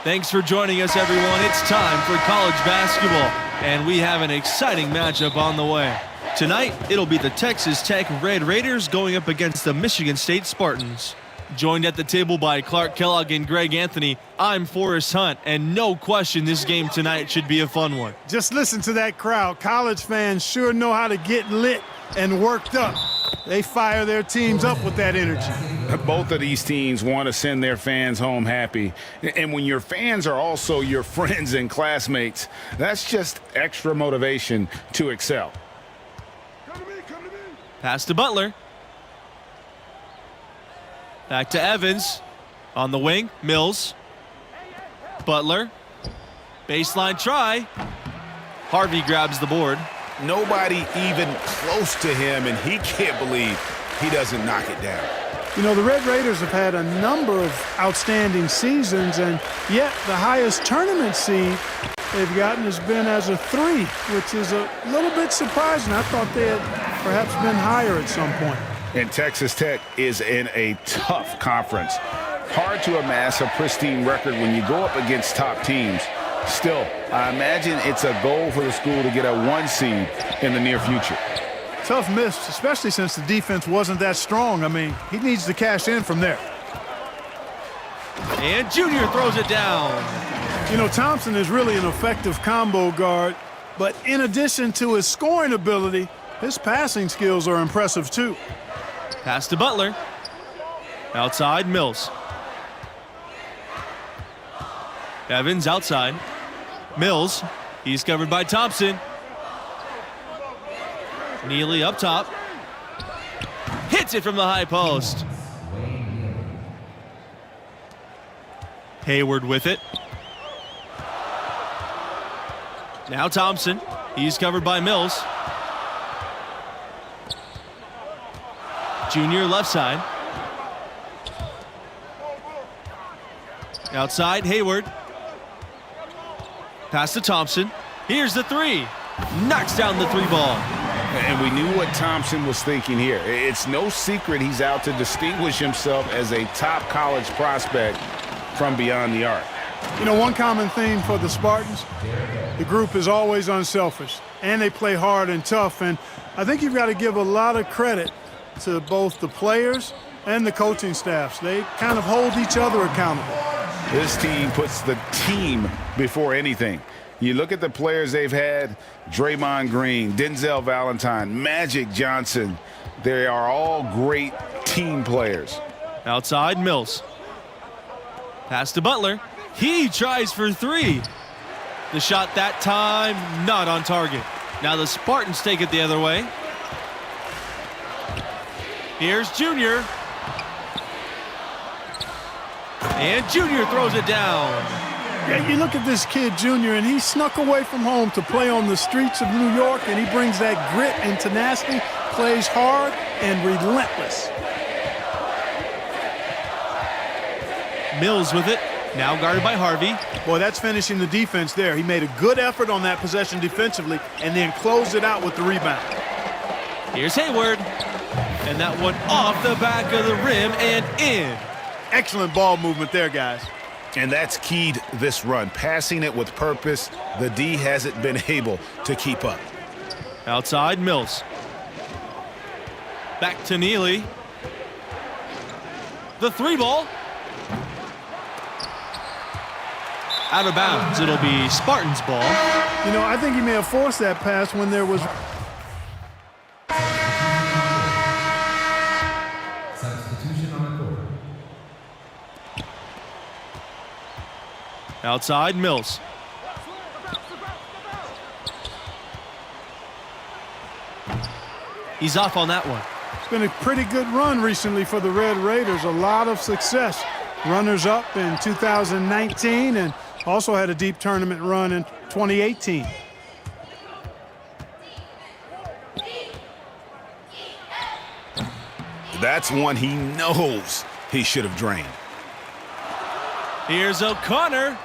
Thanks for joining us, everyone. It's time for college basketball, and we have an exciting matchup on the way. Tonight, it'll be the Texas Tech Red Raiders going up against the Michigan State Spartans. Joined at the table by Clark Kellogg and Greg Anthony, I'm Forrest Hunt, and no question this game tonight should be a fun one. Just listen to that crowd. College fans sure know how to get lit and worked up. They fire their teams up with that energy. Both of these teams want to send their fans home happy. And when your fans are also your friends and classmates, that's just extra motivation to excel. Pass to Butler. Back to Evans. On the wing, Mills. Butler. Baseline try. Harvey grabs the board. Nobody even close to him, and he can't believe he doesn't knock it down. You know, the Red Raiders have had a number of outstanding seasons, and yet the highest tournament seed they've gotten has been as a 3, which is a little bit surprising. I thought they had perhaps been higher at some point. And Texas Tech is in a tough conference. Hard to amass a pristine record when you go up against top teams. Still, I imagine it's a goal for the school to get a 1 seed in the near future. Tough miss, especially since the defense wasn't that strong. I mean, he needs to cash in from there. And Junior throws it down. You know, Thompson is really an effective combo guard, but in addition to his scoring ability, his passing skills are impressive too. Pass to Butler. Outside, Mills. Evans outside. Mills, he's covered by Thompson. Neely up top. Hits it from the high post. Hayward with it. Now Thompson, he's covered by Mills. Junior left side. Outside, Hayward. Pass to Thompson. Here's the 3. Knocks down the 3 ball. And we knew what Thompson was thinking here. It's no secret he's out to distinguish himself as a top college prospect from beyond the arc. You know, one common theme for the Spartans, the group is always unselfish, and they play hard and tough. And I think you've got to give a lot of credit to both the players and the coaching staffs. They kind of hold each other accountable. This team puts the team before anything. You look at the players they've had, Draymond Green, Denzel Valentine, Magic Johnson. They are all great team players. Outside, Mills. Pass to Butler. He tries for 3. The shot that time, not on target. Now the Spartans take it the other way. Here's Junior. And Junior throws it down. Yeah, you look at this kid, Junior, and he snuck away from home to play on the streets of New York, and he brings that grit and tenacity, plays hard and relentless. Mills with it, now guarded by Harvey. Boy, that's finishing the defense there. He made a good effort on that possession defensively and then closed it out with the rebound. Here's Hayward. And that one off the back of the rim and in. Excellent ball movement there, guys. And that's keyed this run. Passing it with purpose, the D hasn't been able to keep up. Outside, Mills. Back to Neely. The 3 ball. Out of bounds. It'll be Spartans ball. You know, I think he may have forced that pass when there was... Outside, Mills. He's off on that one. It's been a pretty good run recently for the Red Raiders. A lot of success. Runners-up in 2019 and also had a deep tournament run in 2018. That's one he knows he should have drained. Here's O'Connor.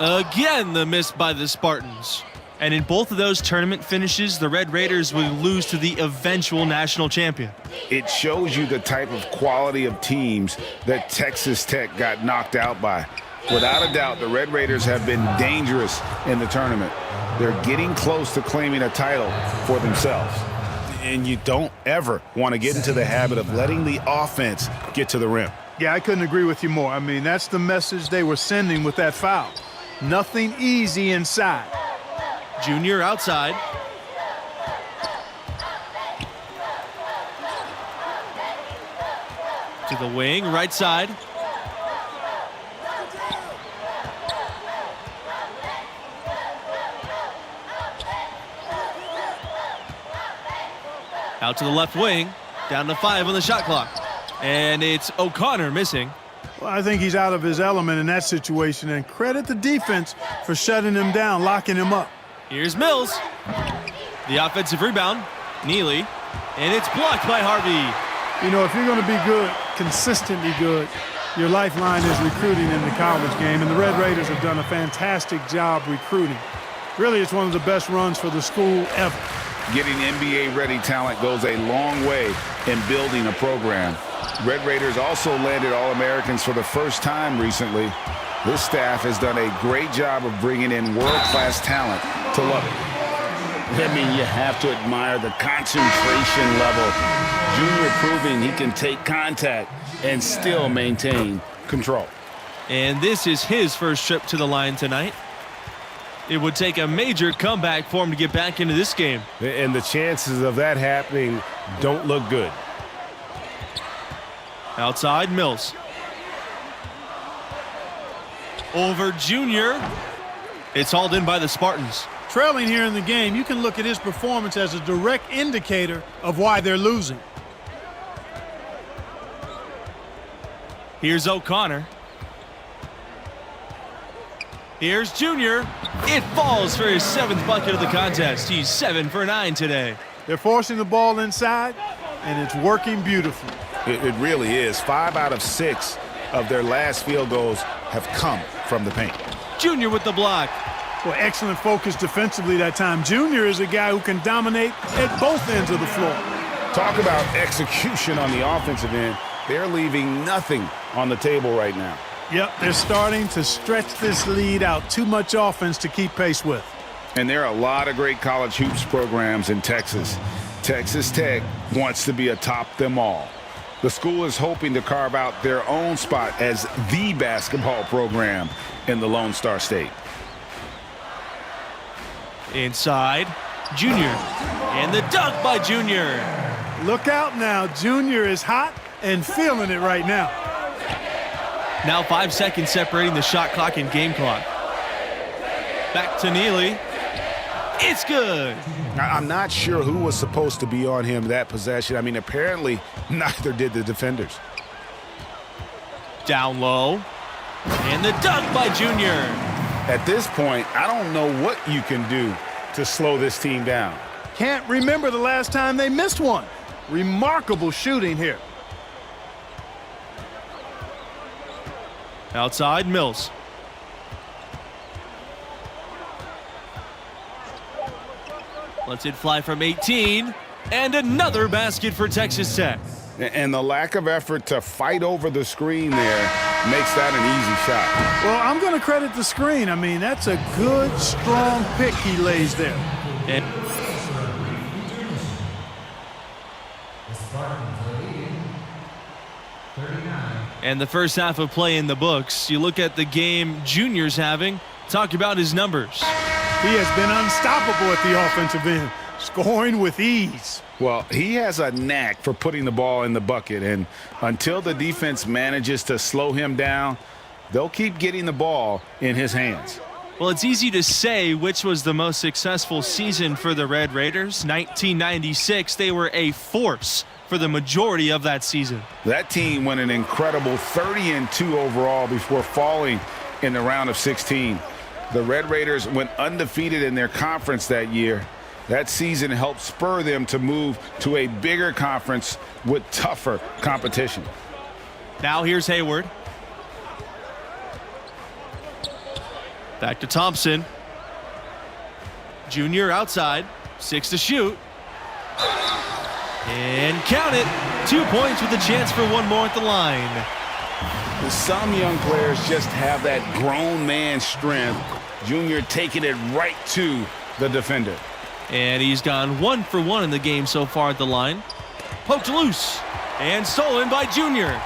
Again, the miss by the Spartans. And in both of those tournament finishes, the Red Raiders would lose to the eventual national champion. It shows you the type of quality of teams that Texas Tech got knocked out by. Without a doubt, the Red Raiders have been dangerous in the tournament. They're getting close to claiming a title for themselves. And you don't ever want to get into the habit of letting the offense get to the rim. Yeah, I couldn't agree with you more. I mean, that's the message they were sending with that foul. Nothing easy inside. Junior outside. To the wing, right side. Out to the left wing. Down to 5 on the shot clock. And it's O'Connor missing. Well, I think he's out of his element in that situation, and credit the defense for shutting him down, locking him up. Here's Mills. The offensive rebound. Neely. And it's blocked by Harvey. You know, if you're going to be good, consistently good, your lifeline is recruiting in the college game, and the Red Raiders have done a fantastic job recruiting. Really, it's one of the best runs for the school ever. Getting NBA-ready talent goes a long way in building a program. Red Raiders also landed All-Americans for the first time recently. This staff has done a great job of bringing in world-class talent to Lubbock. I mean, you have to admire the concentration level. Junior proving he can take contact and still maintain control. And this is his first trip to the line tonight. It would take a major comeback for him to get back into this game. And the chances of that happening don't look good. Outside, Mills. Over Junior. It's hauled in by the Spartans. Trailing here in the game, you can look at his performance as a direct indicator of why they're losing. Here's O'Connor. Here's Junior. It falls for his 7th bucket of the contest. He's 7 for 9 today. They're forcing the ball inside, and it's working beautifully. It really is. 5 out of 6 of their last field goals have come from the paint. Junior with the block. Well, excellent focus defensively that time. Junior is a guy who can dominate at both ends of the floor. Talk about execution on the offensive end. They're leaving nothing on the table right now. Yep, they're starting to stretch this lead out. Too much offense to keep pace with. And there are a lot of great college hoops programs in Texas. Texas Tech wants to be atop them all. The school is hoping to carve out their own spot as the basketball program in the Lone Star State. Inside, Junior. And the dunk by Junior. Look out now. Junior is hot and feeling it right now. Now 5 seconds separating the shot clock and game clock. Back to Neely. It's good. I'm not sure who was supposed to be on him that possession. I mean, apparently neither did the defenders. Down low. And the dunk by Junior. At this point, I don't know what you can do to slow this team down. Can't remember the last time they missed one. Remarkable shooting here. Outside, Mills. Lets it fly from 18. And another basket for Texas Tech. And the lack of effort to fight over the screen there makes that an easy shot. Well, I'm going to credit the screen. I mean, that's a good, strong pick he lays there. And the first half of play in the books. You look at the game Junior's having. Talk about his numbers. He has been unstoppable at the offensive end, scoring with ease. Well, he has a knack for putting the ball in the bucket, and until the defense manages to slow him down, they'll keep getting the ball in his hands. Well, it's easy to say which was the most successful season for the Red Raiders. 1996, they were a force for the majority of that season. That team went an incredible 30-2 overall before falling in the round of 16. The Red Raiders went undefeated in their conference that year. That season helped spur them to move to a bigger conference with tougher competition. Now here's Hayward. Back to Thompson. Junior outside. 6 to shoot. And count it. 2 points with a chance for one more at the line. Some young players just have that grown man strength. Junior taking it right to the defender. And he's gone 1 for 1 in the game so far at the line. Poked loose and stolen by Junior.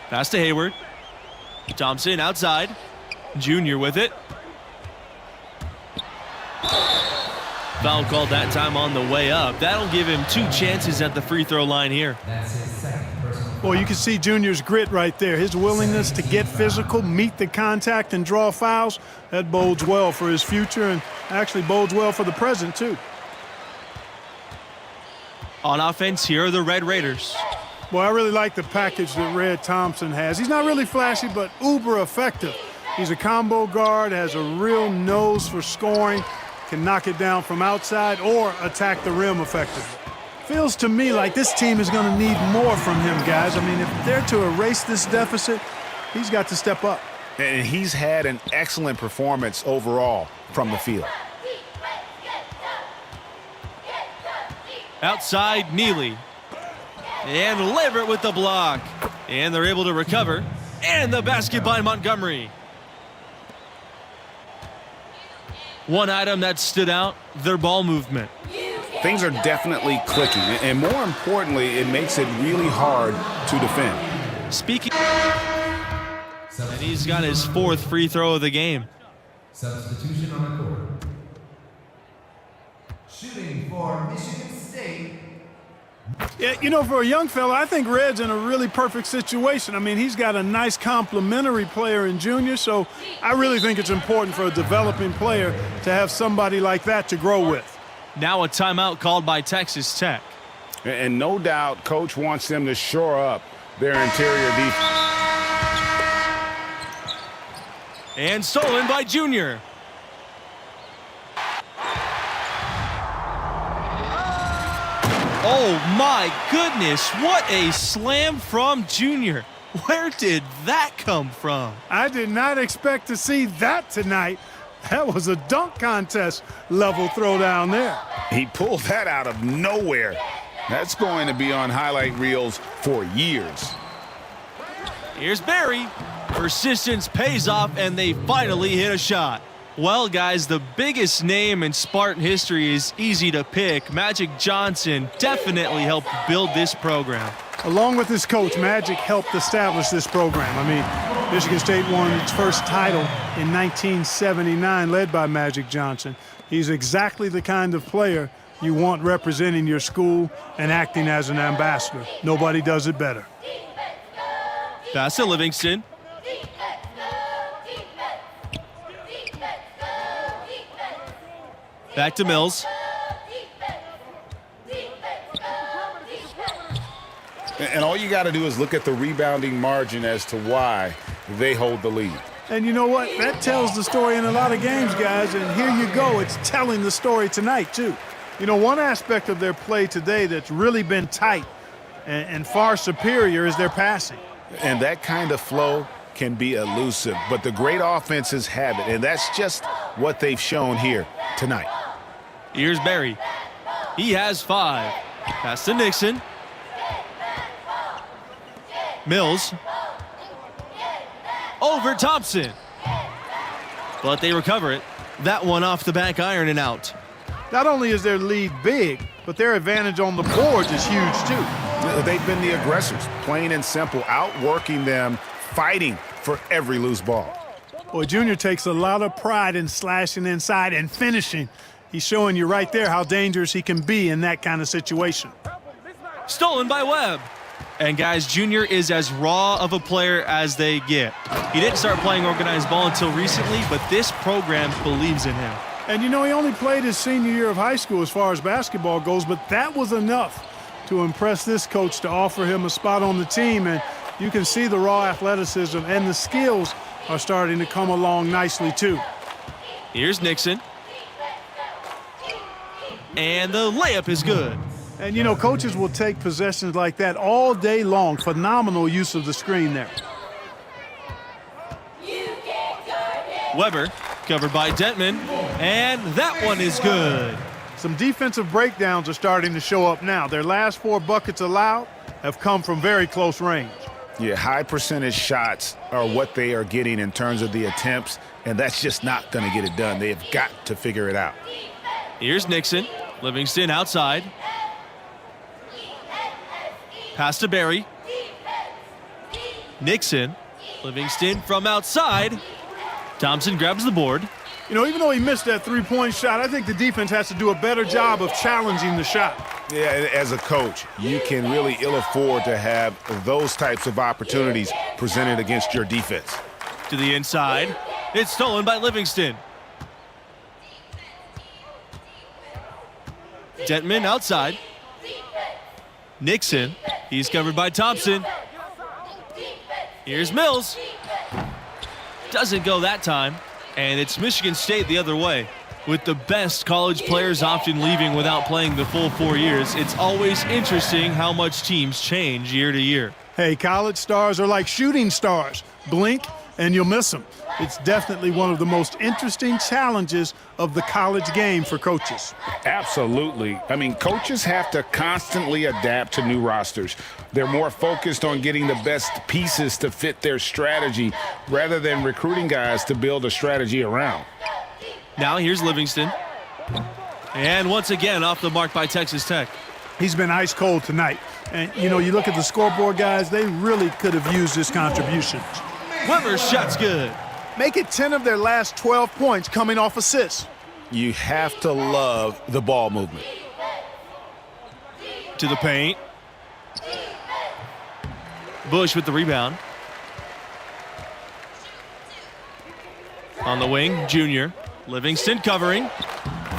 Pass to Hayward. Thompson outside. Junior with it. Foul called that time on the way up. That'll give him 2 chances at the free throw line here. Well, you can see Junior's grit right there. His willingness to get physical, meet the contact, and draw fouls. That bodes well for his future and actually bodes well for the present, too. On offense, here are the Red Raiders. Well, I really like the package that Red Thompson has. He's not really flashy, but uber effective. He's a combo guard, has a real nose for scoring, can knock it down from outside or attack the rim effectively. Feels to me like this team is going to need more from him, guys. I mean, if they're to erase this deficit, he's got to step up. And he's had an excellent performance overall from the field. Outside, Neely. And Lambert with the block. And they're able to recover. And the basket by Montgomery. One item that stood out, their ball movement. Things are definitely clicking, and more importantly, it makes it really hard to defend. Speaking, and he's got his 4th free throw of the game. Substitution on the court. Shooting for Michigan State. Yeah, you know, for a young fella, I think Red's in a really perfect situation. I mean, he's got a nice complementary player in Junior, so I really think it's important for a developing player to have somebody like that to grow with. Now a timeout called by Texas Tech. And no doubt, Coach wants them to shore up their interior defense. And stolen by Junior. Oh my goodness, what a slam from Junior. Where did that come from? I did not expect to see that tonight. That was a dunk contest level throwdown there. He pulled that out of nowhere. That's going to be on highlight reels for years. Here's Barry. Persistence pays off, and they finally hit a shot. Well, guys, the biggest name in Spartan history is easy to pick. Magic Johnson definitely helped build this program. Along with his coach, Magic helped establish this program. I mean, Michigan State won its first title in 1979, led by Magic Johnson. He's exactly the kind of player you want representing your school and acting as an ambassador. Nobody does it better. Pass to Livingston. Back to Mills. And all you got to do is look at the rebounding margin as to why they hold the lead. And you know what? That tells the story in a lot of games, guys. And here you go. It's telling the story tonight, too. You know, one aspect of their play today that's really been tight and far superior is their passing. And that kind of flow can be elusive, but the great offenses have it, and that's just what they've shown here tonight. Here's Barry. He has 5. Pass to Nixon. Mills. Over Thompson. But they recover it. That one off the back iron and out. Not only is their lead big, but their advantage on the boards is huge, too. They've been the aggressors, plain and simple, outworking them, fighting for every loose ball. Boy, Junior takes a lot of pride in slashing inside and finishing. He's showing you right there how dangerous he can be in that kind of situation. Stolen by Webb. And guys, Junior is as raw of a player as they get. He didn't start playing organized ball until recently, but this program believes in him. And you know, he only played his senior year of high school as far as basketball goes, but that was enough to impress this coach to offer him a spot on the team. And you can see the raw athleticism and the skills are starting to come along nicely, too. Here's Nixon. And the layup is good. And, you know, coaches will take possessions like that all day long. Phenomenal use of the screen there. Weber covered by Dentman. And that one is good. Some defensive breakdowns are starting to show up now. Their last 4 buckets allowed, have come from very close range. Yeah, high percentage shots are what they are getting in terms of the attempts, and that's just not going to get it done. They have got to figure it out. Here's Nixon. Livingston outside. Pass to Barry. Nixon. Livingston from outside. Thompson grabs the board. You know, even though he missed that three-point shot, I think the defense has to do a better job of challenging the shot. Yeah, as a coach, you can really ill afford to have those types of opportunities presented against your defense. To the inside. It's stolen by Livingston. Detman outside. Nixon. He's covered by Thompson. Here's Mills. Doesn't go that time. And it's Michigan State the other way. With the best college players often leaving without playing the full 4 years, it's always interesting how much teams change year to year. Hey, college stars are like shooting stars. Blink and you'll miss them. It's definitely one of the most interesting challenges of the college game for coaches. Absolutely. I mean, coaches have to constantly adapt to new rosters. They're more focused on getting the best pieces to fit their strategy rather than recruiting guys to build a strategy around. Now here's Livingston. And once again off the mark by Texas Tech. He's been ice cold tonight. And, you know, you look at the scoreboard, guys, they really could have used his contributions. Weber's shot's good. Make it 10 of their last 12 points coming off assists. You have to love the ball movement. To the paint. Bush with the rebound. On the wing, Junior. Livingston covering.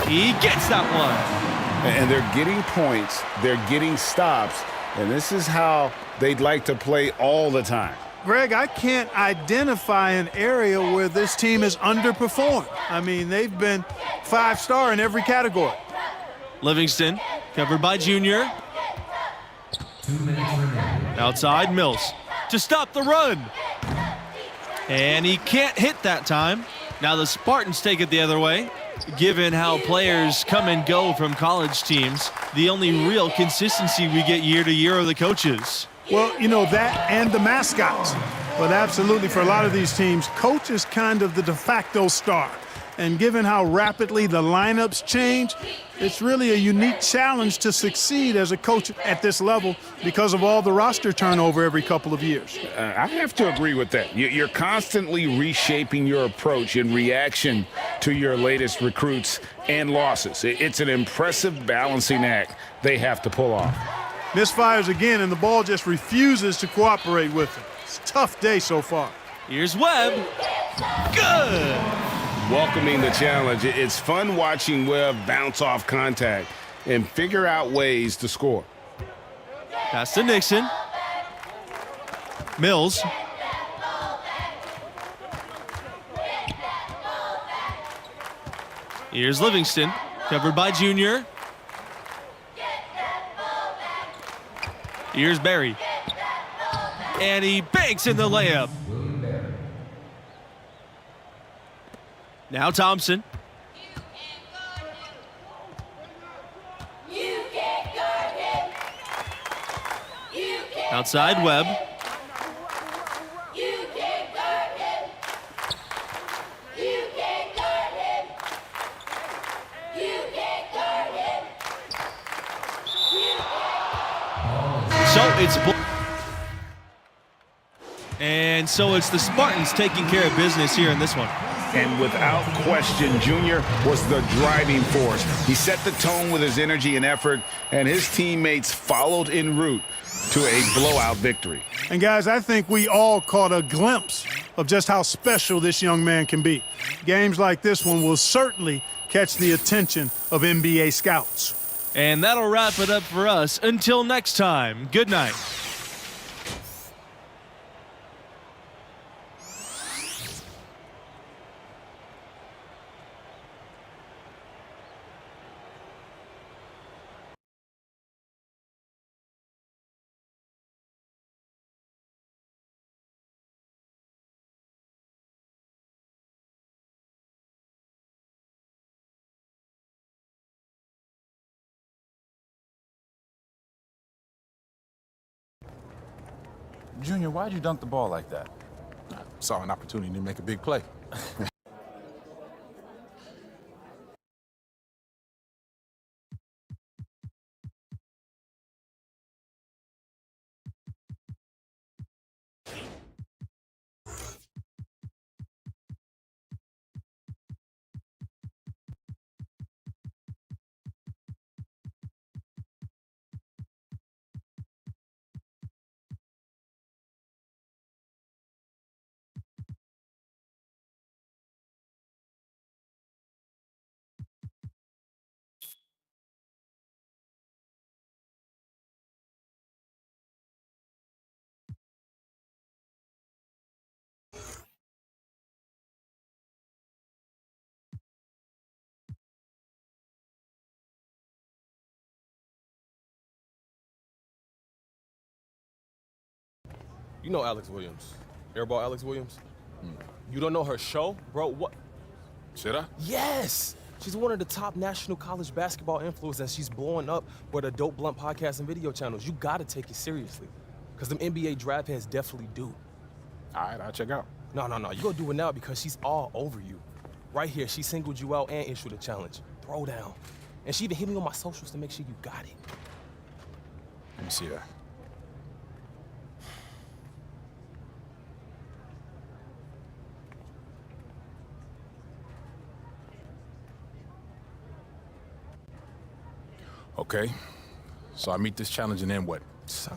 He gets that one. And they're getting points, they're getting stops, and this is how they'd like to play all the time. Greg, I can't identify an area where this team has underperformed. I mean, they've been 5-star in every category. Livingston covered by Junior. 2 minutes remaining. Outside, Mills to stop the run. And he can't hit that time. Now the Spartans take it the other way. Given how players come and go from college teams, the only real consistency we get year to year are the coaches. Well, you know, that and the mascots. But absolutely, for a lot of these teams, coach is kind of the de facto star. And given how rapidly the lineups change, it's really a unique challenge to succeed as a coach at this level because of all the roster turnover every couple of years. I have to agree with that. You're constantly reshaping your approach in reaction to your latest recruits and losses. It's an impressive balancing act they have to pull off. Misfires again, and the ball just refuses to cooperate with him. It's a tough day so far. Here's Webb. Good. Welcoming the challenge. It's fun watching Webb bounce off contact and figure out ways to score. Pass to Nixon. Mills. Here's Livingston, covered by Junior. Here's Barry. And he banks in the layup. Now Thompson. Outside Webb. So it's the Spartans taking care of business here in this one. And without question, Junior was the driving force. He set the tone with his energy and effort, and his teammates followed en route to a blowout victory. And guys, I think we all caught a glimpse of just how special this young man can be. Games like this one will certainly catch the attention of NBA scouts. And that'll wrap it up for us. Until next time, good night. Junior, why'd you dunk the ball like that? Saw an opportunity to make a big play. You know Alex Williams, Airball Alex Williams? You don't know her show? Bro, what? Should I? Yes! She's one of the top national college basketball influencers, and she's blowing up with Adult Blunt podcast and video channels. You gotta take it seriously, because them NBA draft heads definitely do. All right, I'll check out. No, you gotta do it now because she's all over you. Right here, she singled you out and issued a challenge. Throw down. And she even hit me on my socials to make sure you got it. Let me see that. Okay, so I meet this challenge and then what?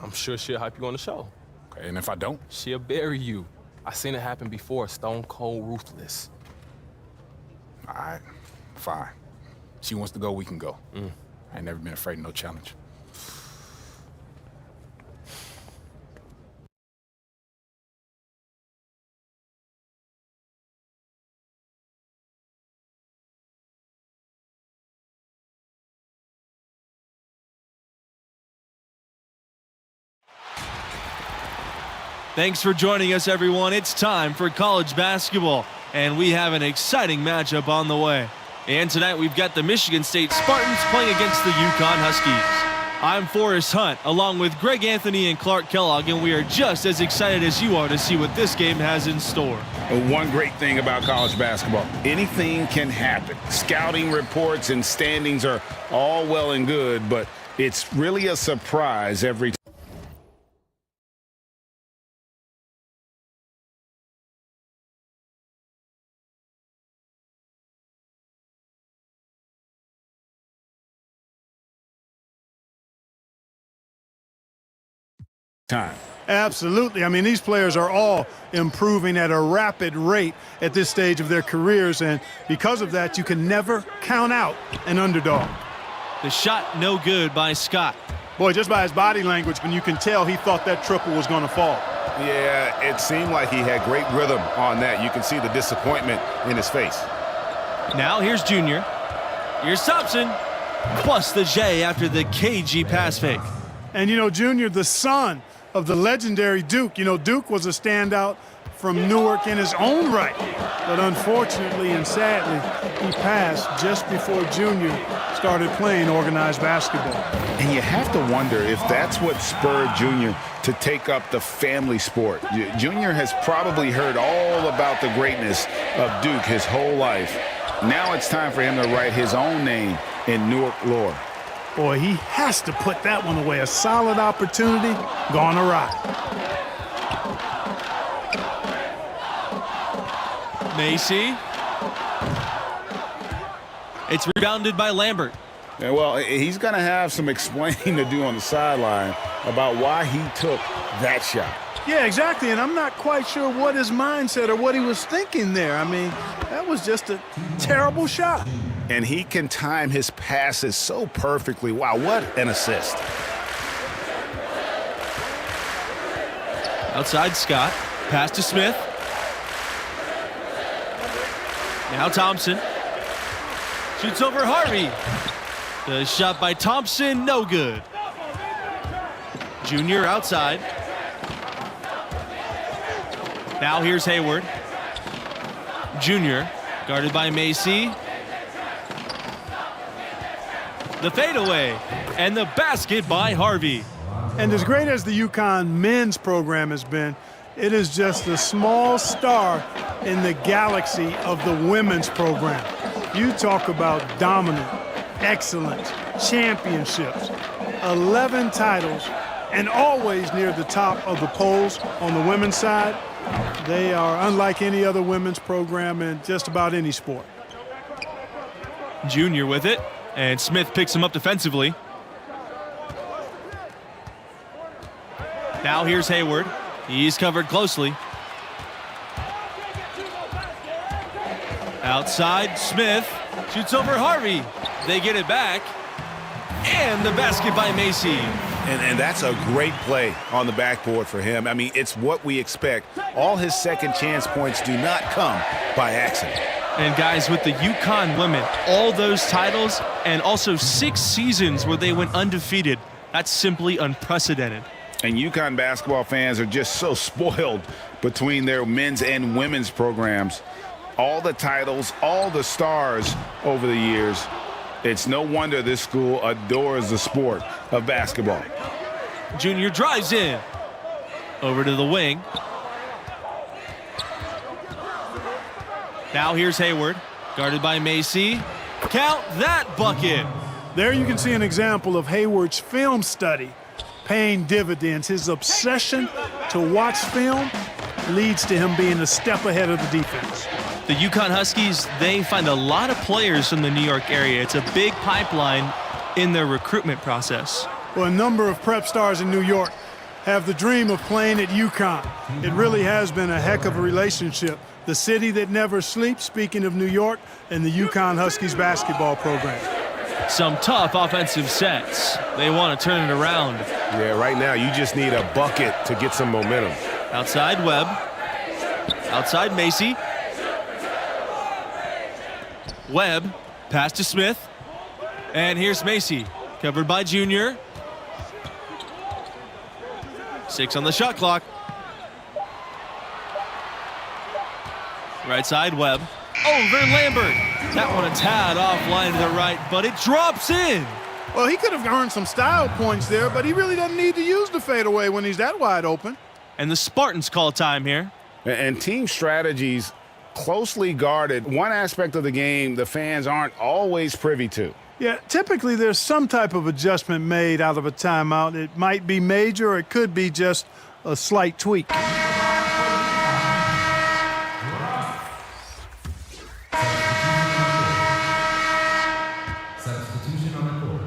I'm sure she'll hype you on the show. Okay, and if I don't? She'll bury you. I seen it happen before, stone cold ruthless. All right, fine. She wants to go, we can go. I ain't never been afraid of no challenge. Thanks for joining us, everyone. It's time for college basketball, and we have an exciting matchup on the way. And tonight we've got the Michigan State Spartans playing against the UConn Huskies. I'm Forrest Hunt, along with Greg Anthony and Clark Kellogg, and we are just as excited as you are to see what this game has in store. One great thing about college basketball, anything can happen. Scouting reports and standings are all well and good, but it's really a surprise every time. Time. Absolutely. I mean, these players are all improving at a rapid rate at this stage of their careers, and because of that, you can never count out an underdog. The shot no good by Scott. Boy, just by his body language, when you can tell he thought that triple was going to fall. Yeah, it seemed like he had great rhythm on that. You can see the disappointment in his face. Now here's Junior. Here's Thompson. Plus the J after the cagey pass fake. And, you know, Junior, the son of the legendary Duke. You know, Duke was a standout from Newark in his own right. But unfortunately and sadly, he passed just before Junior started playing organized basketball. And you have to wonder if that's what spurred Junior to take up the family sport. Junior has probably heard all about the greatness of Duke his whole life. Now it's time for him to write his own name in Newark lore. Boy, he has to put that one away. A solid opportunity gone awry. Macy. It's rebounded by Lambert. Yeah, well, he's going to have some explaining to do on the sideline about why he took that shot. Yeah, exactly, and I'm not quite sure what his mindset or what he was thinking there. I mean, that was just a terrible shot. And he can time his passes so perfectly. Wow, what an assist. Outside Scott. Pass to Smith. Now Thompson. Shoots over Harvey. The shot by Thompson, no good. Junior outside. Now here's Hayward. Junior guarded by Macy. The fadeaway and the basket by Harvey. And as great as the UConn men's program has been, it is just a small star in the galaxy of the women's program. You talk about dominant, excellence, championships, 11 titles, and always near the top of the polls on the women's side. They are unlike any other women's program in just about any sport. Junior with it, and Smith picks him up defensively. Now here's Hayward. He's covered closely. Outside, Smith shoots over Harvey. They get it back. And the basket by Macy. And that's a great play on the backboard for him. I mean, it's what we expect. All his second chance points do not come by accident. And guys, with the UConn women, all those titles and also 6 seasons where they went undefeated, that's simply unprecedented. And UConn basketball fans are just so spoiled between their men's and women's programs. All the titles, all the stars over the years. It's no wonder this school adores the sport of basketball. Junior drives in. Over to the wing. Now here's Hayward, guarded by Macy. Count that bucket. There you can see an example of Hayward's film study paying dividends. His obsession to watch film leads to him being a step ahead of the defense. The UConn Huskies, they find a lot of players from the New York area. It's a big pipeline in their recruitment process. Well, a number of prep stars in New York have the dream of playing at UConn. It really has been a heck of a relationship. The city that never sleeps, speaking of New York, and the UConn Huskies basketball program. Some tough offensive sets. They want to turn it around. Yeah, right now you just need a bucket to get some momentum. Outside Webb. Outside Macy. Webb, pass to Smith. And here's Macy, covered by Junior. 6 on the shot clock. Right side, Webb. Over Lambert. That one a tad offline to the right, but it drops in. Well, he could have earned some style points there, but he really doesn't need to use the fadeaway when he's that wide open. And the Spartans call time here. And team strategies closely guarded. One aspect of the game the fans aren't always privy to. Yeah, typically there's some type of adjustment made out of a timeout. It might be major or it could be just a slight tweak. Substitution on the court.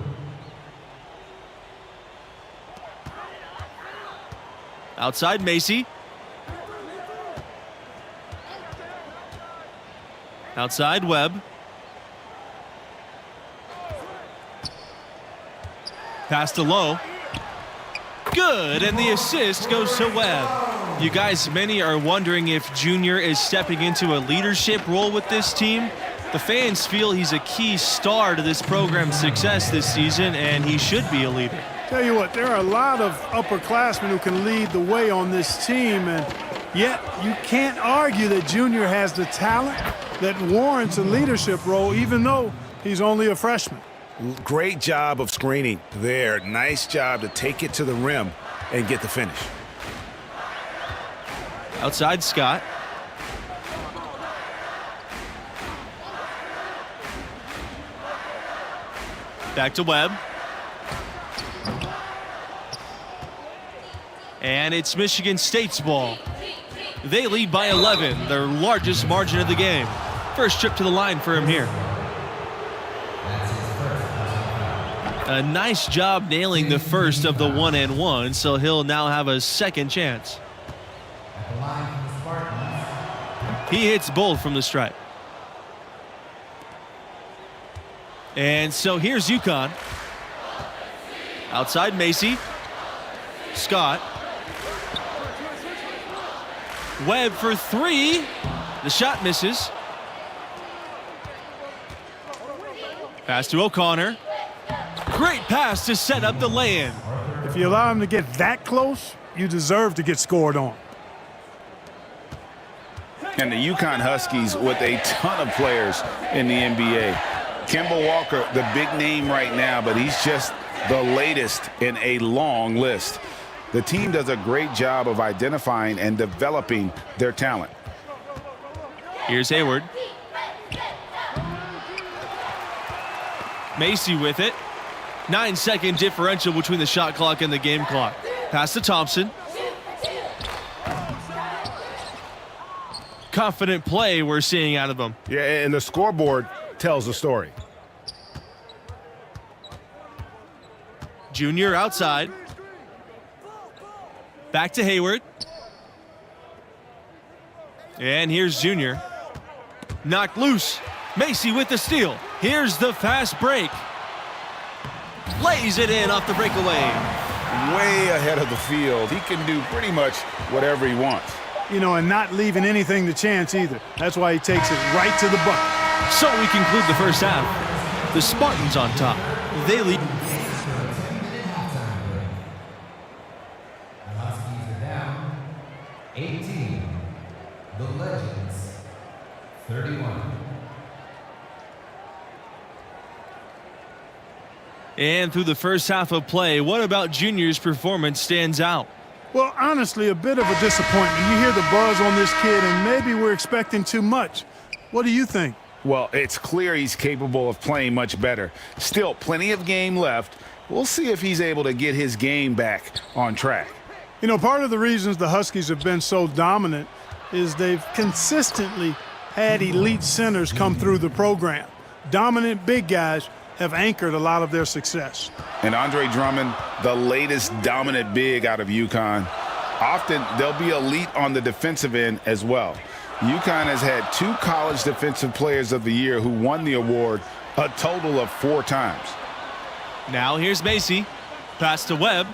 Outside Macy. Outside Webb. Pass to Lowe. Good, and the assist goes to Webb. You guys, many are wondering if Junior is stepping into a leadership role with this team. The fans feel he's a key star to this program's success this season, and he should be a leader. Tell you what, there are a lot of upperclassmen who can lead the way on this team, and yet you can't argue that Junior has the talent that warrants a leadership role, even though he's only a freshman. Great job of screening there. Nice job to take it to the rim and get the finish. Outside Scott. Back to Webb. And it's Michigan State's ball. They lead by 11, their largest margin of the game. First trip to the line for him here. A nice job nailing the first of the 1-and-1, so he'll now have a second chance. At the line from the Spartans. He hits both from the stripe. And so here's UConn. Outside Macy. Scott. Webb for 3. The shot misses. Pass to O'Connor. Great pass to set up the lay-in. If you allow him to get that close, you deserve to get scored on. And the UConn Huskies with a ton of players in the NBA. Kemba Walker, the big name right now, but he's just the latest in a long list. The team does a great job of identifying and developing their talent. Here's Hayward. Macy with it. 9-second differential between the shot clock and the game clock. Pass to Thompson. Confident play we're seeing out of him. Yeah, and the scoreboard tells the story. Junior outside. Back to Hayward. And here's Junior. Knocked loose. Macy with the steal. Here's the fast break. Lays it in off the breakaway. Way ahead of the field. He can do pretty much whatever he wants. You know, and not leaving anything to chance either. That's why he takes it right to the bucket. So we conclude the first half. The Spartans on top. They lead. The Huskies are down 18. The Legends 31. And through the first half of play, what about Junior's performance stands out? Well, honestly, a bit of a disappointment. You hear the buzz on this kid, and maybe we're expecting too much. What do you think? Well, it's clear he's capable of playing much better. Still, plenty of game left. We'll see if he's able to get his game back on track. You know, part of the reasons the Huskies have been so dominant is they've consistently had elite centers come through the program. Dominant big guys have anchored a lot of their success. And Andre Drummond, the latest dominant big out of UConn. Often, they'll be elite on the defensive end as well. UConn has had 2 College Defensive Players of the Year who won the award a total of 4 times. Now here's Macy. Pass to Webb.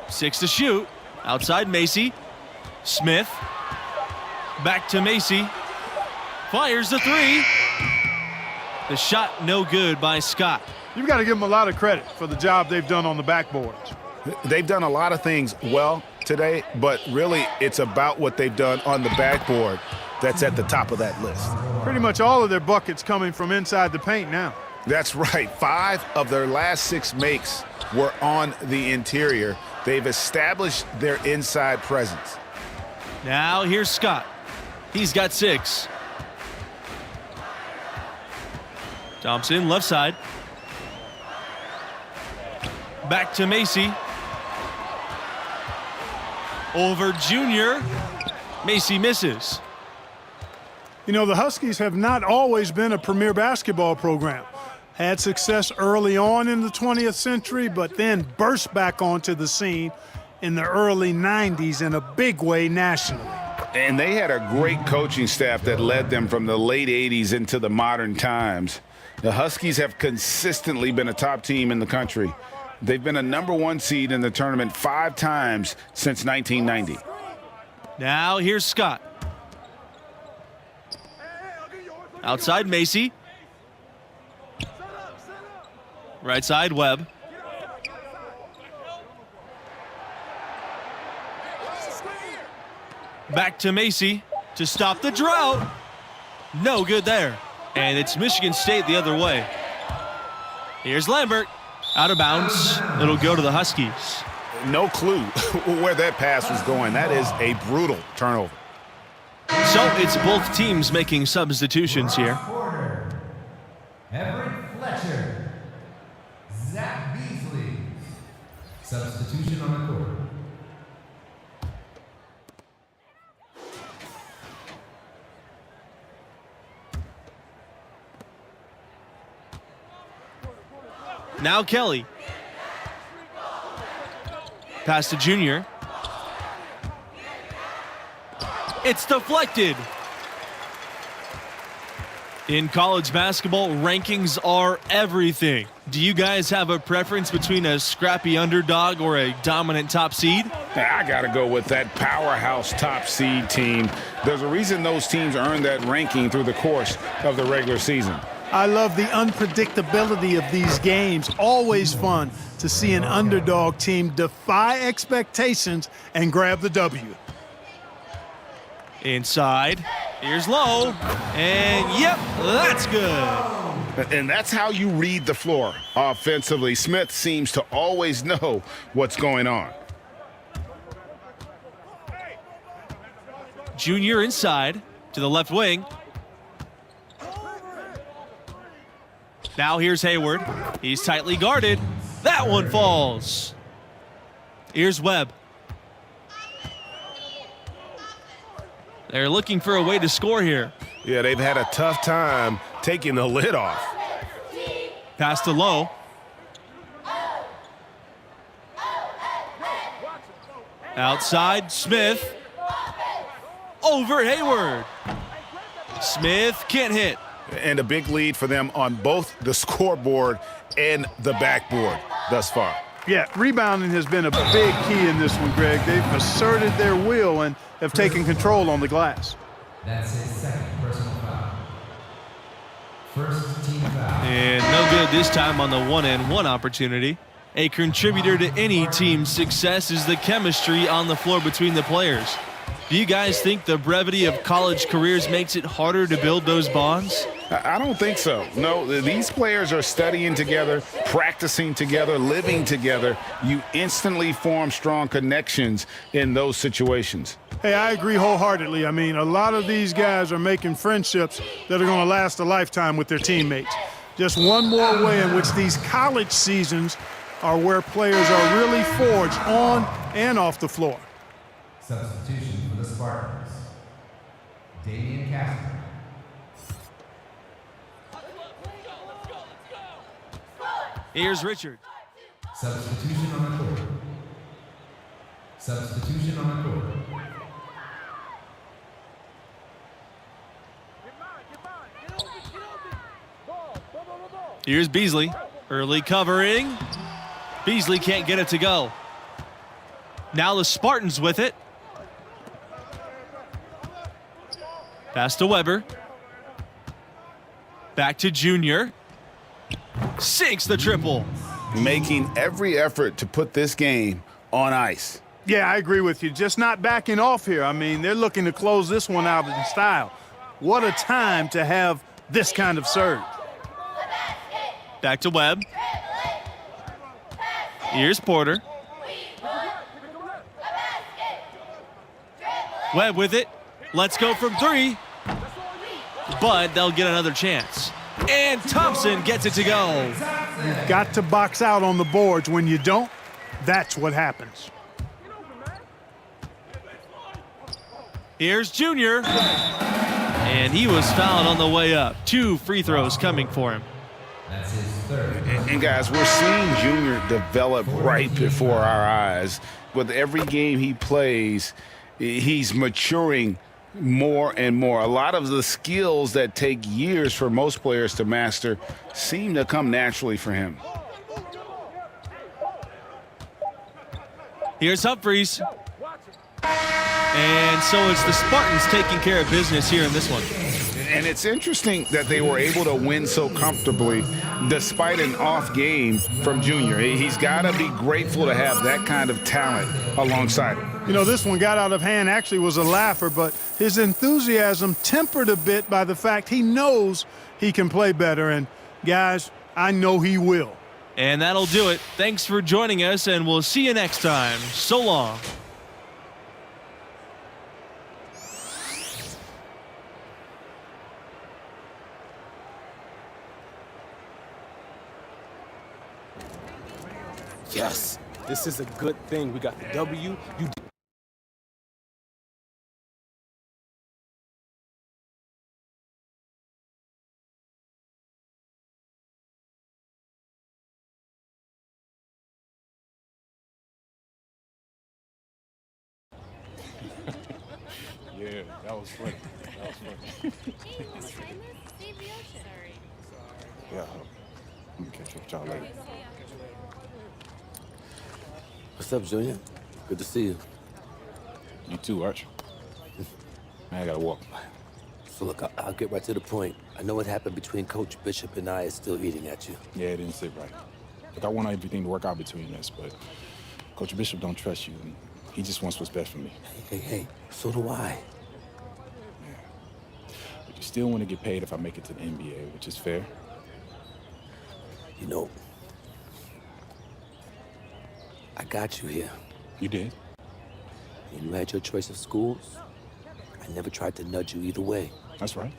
6 to shoot. Outside Macy. Smith. Back to Macy. Fires the 3. The shot no good by Scott. You've got to give them a lot of credit for the job they've done on the backboards. They've done a lot of things well today, but really it's about what they've done on the backboard that's at the top of that list. Pretty much all of their buckets coming from inside the paint now. That's right. 5 of their last 6 makes were on the interior. They've established their inside presence. Now here's Scott. He's got 6. Thompson, left side. Back to Macy. Over Junior. Macy misses. You know, the Huskies have not always been a premier basketball program. Had success early on in the 20th century, but then burst back onto the scene in the early 90s in a big way nationally. And they had a great coaching staff that led them from the late 80s into the modern times. The Huskies have consistently been a top team in the country. They've been a #1 seed in the tournament 5 times since 1990. Now here's Scott. Outside Macy. Right side Webb. Back to Macy to stop the drought. No good there. And it's Michigan State the other way. Here's Lambert. Out of bounds. It'll go to the Huskies. No clue where that pass was going. That is a brutal turnover. So it's both teams making substitutions here. Quarter. Everett Fletcher. Zach Beasley. Substitution on the court. Now Kelly. Pass to Junior. It's deflected. In college basketball, rankings are everything. Do you guys have a preference between a scrappy underdog or a dominant top seed? I got to go with that powerhouse top seed team. There's a reason those teams earn that ranking through the course of the regular season. I love the unpredictability of these games. Always fun to see an underdog team defy expectations and grab the W. Inside. Here's Lowe. And yep, that's good. And that's how you read the floor offensively. Smith seems to always know what's going on. Junior inside to the left wing. Now here's Hayward. He's tightly guarded. That one falls. Here's Webb. They're looking for a way to score here. Yeah, they've had a tough time taking the lid off. Pass to Lowe. Outside, Smith. Over Hayward. Smith can't hit. And a big lead for them on both the scoreboard and the backboard thus far. Yeah, rebounding has been a big key in this one, Greg. They've asserted their will and have taken control on the glass. That's his second personal foul. First team foul. And no good this time on the one-and-one opportunity. A contributor to any team's success is the chemistry on the floor between the players. Do you guys think the brevity of college careers makes it harder to build those bonds? I don't think so. No, these players are studying together, practicing together, living together. You instantly form strong connections in those situations. Hey, I agree wholeheartedly. I mean, a lot of these guys are making friendships that are going to last a lifetime with their teammates. Just one more way in which these college seasons are where players are really forged on and off the floor. Substitution for the Spartans. Damian Casper. Here's Richard. Substitution on the court. Substitution on the court. Here's Beasley. Early covering. Beasley can't get it to go. Now the Spartans with it. Pass to Weber. Back to Junior. Sinks the triple. Making every effort to put this game on ice. Yeah, I agree with you. Just not backing off here. I mean, they're looking to close this one out in style. What a time to have this kind of surge. Back to Webb. Here's Porter. Webb with it. Let's go from three. But they'll get another chance. And Thompson gets it to go. You've got to box out on the boards. When you don't, that's what happens. Here's Junior. And he was fouled on the way up. 2 free throws coming for him. That's his third. And guys, we're seeing Junior develop right before our eyes. With every game he plays, he's maturing more and more. A lot of the skills that take years for most players to master seem to come naturally for him. Here's Humphries. And so it's the Spartans taking care of business here in this one. And it's interesting that they were able to win so comfortably despite an off game from Junior. He's got to be grateful to have that kind of talent alongside him. You know, this one got out of hand, actually was a laugher, but his enthusiasm tempered a bit by the fact he knows he can play better. And, guys, I know he will. And that'll do it. Thanks for joining us, and we'll see you next time. So long. Yes, this is a good thing. We got the W. You Yeah, that was funny. That was funny. Yeah, I'm gonna catch up with y'all later. What's up, Junior? Good to see you. You too, Arch. Man, I gotta walk. So look, I'll get right to the point. I know what happened between Coach Bishop and I is still eating at you. Yeah, it didn't sit right. Look, I want everything to work out between us, but Coach Bishop don't trust you, and he just wants what's best for me. Hey, so do I. But you still want to get paid if I make it to the NBA, which is fair. You know, I got you here. You did? And you had your choice of schools. I never tried to nudge you either way. That's right.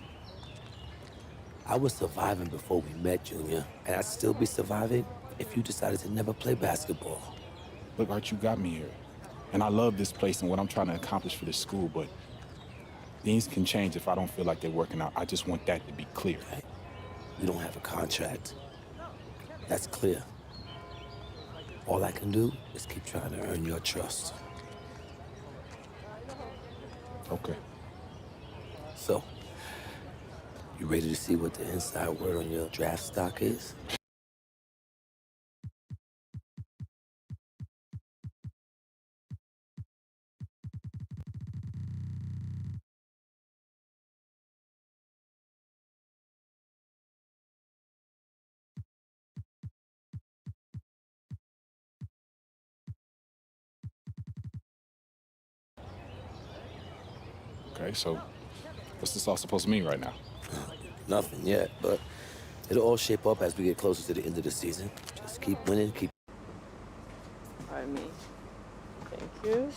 I was surviving before we met, Junior, and I'd still be surviving if you decided to never play basketball. Look, Art, you got me here. And I love this place and what I'm trying to accomplish for this school, but things can change if I don't feel like they're working out. I just want that to be clear. Right? You don't have a contract. That's clear. All I can do is keep trying to earn your trust. Okay. So, you ready to see what the inside word on your draft stock is? Okay, so what's this all supposed to mean right now? Nothing yet, but it'll all shape up as we get closer to the end of the season. Just keep winning, keep... Pardon me. Thank you.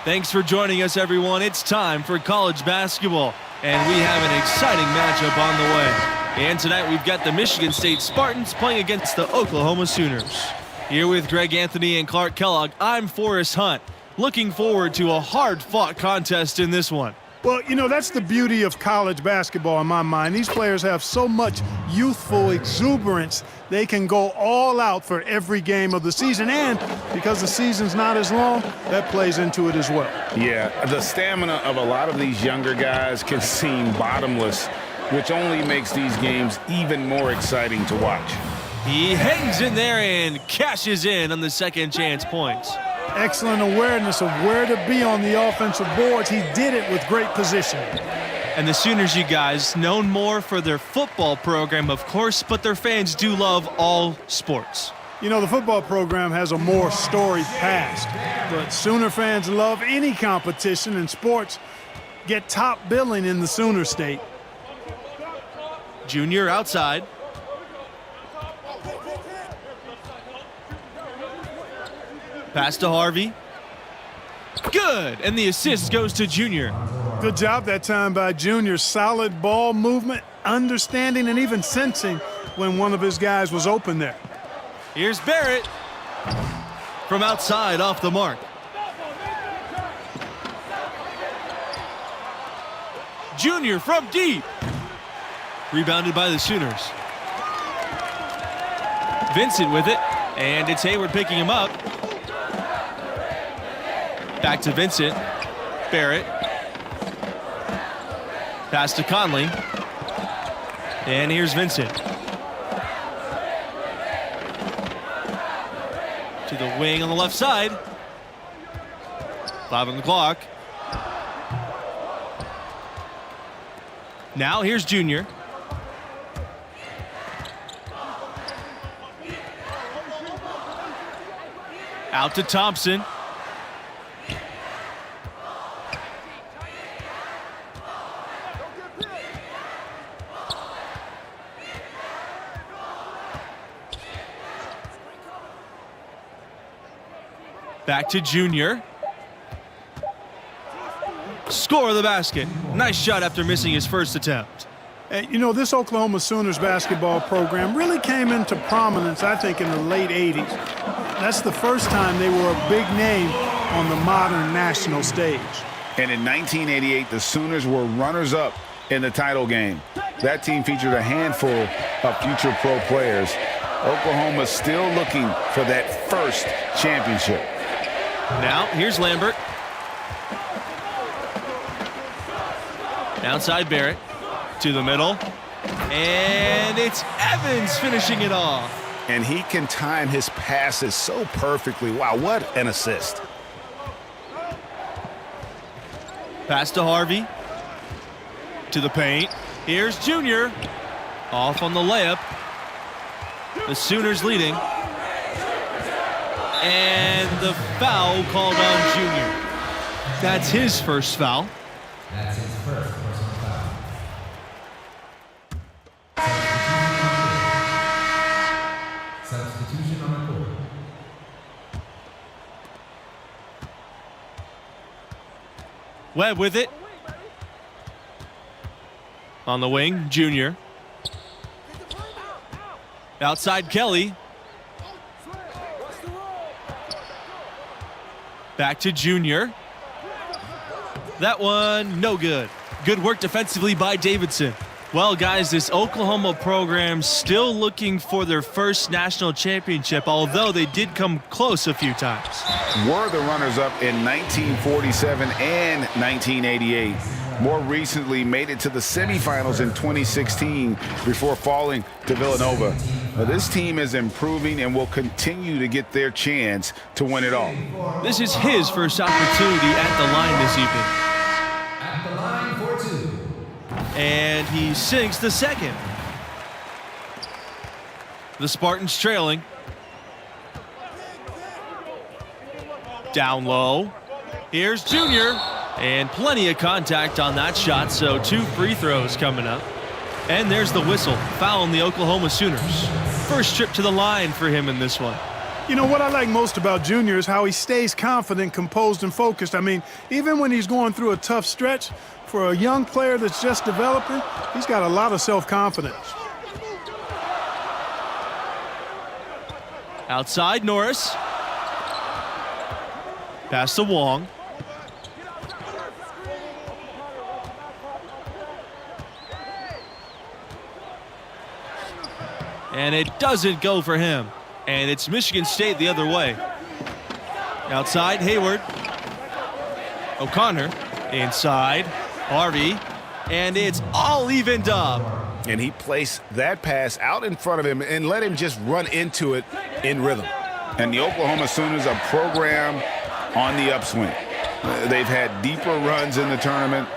Thanks for joining us, everyone. It's time for college basketball, and we have an exciting matchup on the way. And tonight we've got the Michigan State Spartans playing against the Oklahoma Sooners. Here with Greg Anthony and Clark Kellogg, I'm Forrest Hunt. Looking forward to a hard-fought contest in this one. Well, you know, that's the beauty of college basketball in my mind. These players have so much youthful exuberance. They can go all out for every game of the season. And because the season's not as long, that plays into it as well. Yeah, the stamina of a lot of these younger guys can seem bottomless, which only makes these games even more exciting to watch. He hangs in there and cashes in on the second chance points. Excellent awareness of where to be on the offensive boards. He did it with great positioning. And the Sooners, you guys, known more for their football program, of course, but their fans do love all sports. You know, the football program has a more storied past, but Sooner fans love any competition, and sports get top billing in the Sooner State. Junior outside. Pass to Harvey. Good, and the assist goes to Junior. Good job that time by Junior. Solid ball movement, understanding, and even sensing when one of his guys was open there. Here's Barrett. From outside, off the mark. Junior from deep. Rebounded by the Sooners. Vincent with it, and it's Hayward picking him up. Back to Vincent. Barrett. Pass to Conley. And here's Vincent. To the wing on the left side. 5 on the clock. Now here's Junior. Out to Thompson. Back to Junior. Score the basket. Nice shot after missing his first attempt. And, you know, this Oklahoma Sooners basketball program really came into prominence, I think, in the late 80s. That's the first time they were a big name on the modern national stage. And in 1988, the Sooners were runners-up in the title game. That team featured a handful of future pro players, Oklahoma's still looking for that first championship. Now, here's Lambert. Outside Barrett to the middle. And it's Evans finishing it off. And he can time his passes so perfectly. Wow, what an assist. Pass to Harvey. To the paint. Here's Junior. Off on the layup. The Sooners leading. And the foul called on Junior. That's his first foul. That's his first personal foul. Substitution on the court. Webb with it. On the wing, Junior. Outside Kelly. Back to Junior. That one, no good. Good work defensively by Davidson. Well, guys, this Oklahoma program still looking for their first national championship, although they did come close a few times. Were the runners-up in 1947 and 1988. More recently made it to the semifinals in 2016 before falling to Villanova. Now, this team is improving and will continue to get their chance to win it all. This is his first opportunity at the line this evening. At the line for two. And he sinks the second. The Spartans trailing. Down low. Here's Junior. And plenty of contact on that shot, so 2 free throws coming up. And there's the whistle, fouling the Oklahoma Sooners. First trip to the line for him in this one. You know, what I like most about Junior is how he stays confident, composed, and focused. I mean, even when he's going through a tough stretch, for a young player that's just developing, he's got a lot of self-confidence. Outside, Norris. Pass to Wong. And it doesn't go for him. And it's Michigan State the other way. Outside, Hayward. O'Connor. Inside, Harvey. And it's all evened up. And he placed that pass out in front of him and let him just run into it in rhythm. And the Oklahoma Sooners, a program on the upswing. They've had deeper runs in the tournament.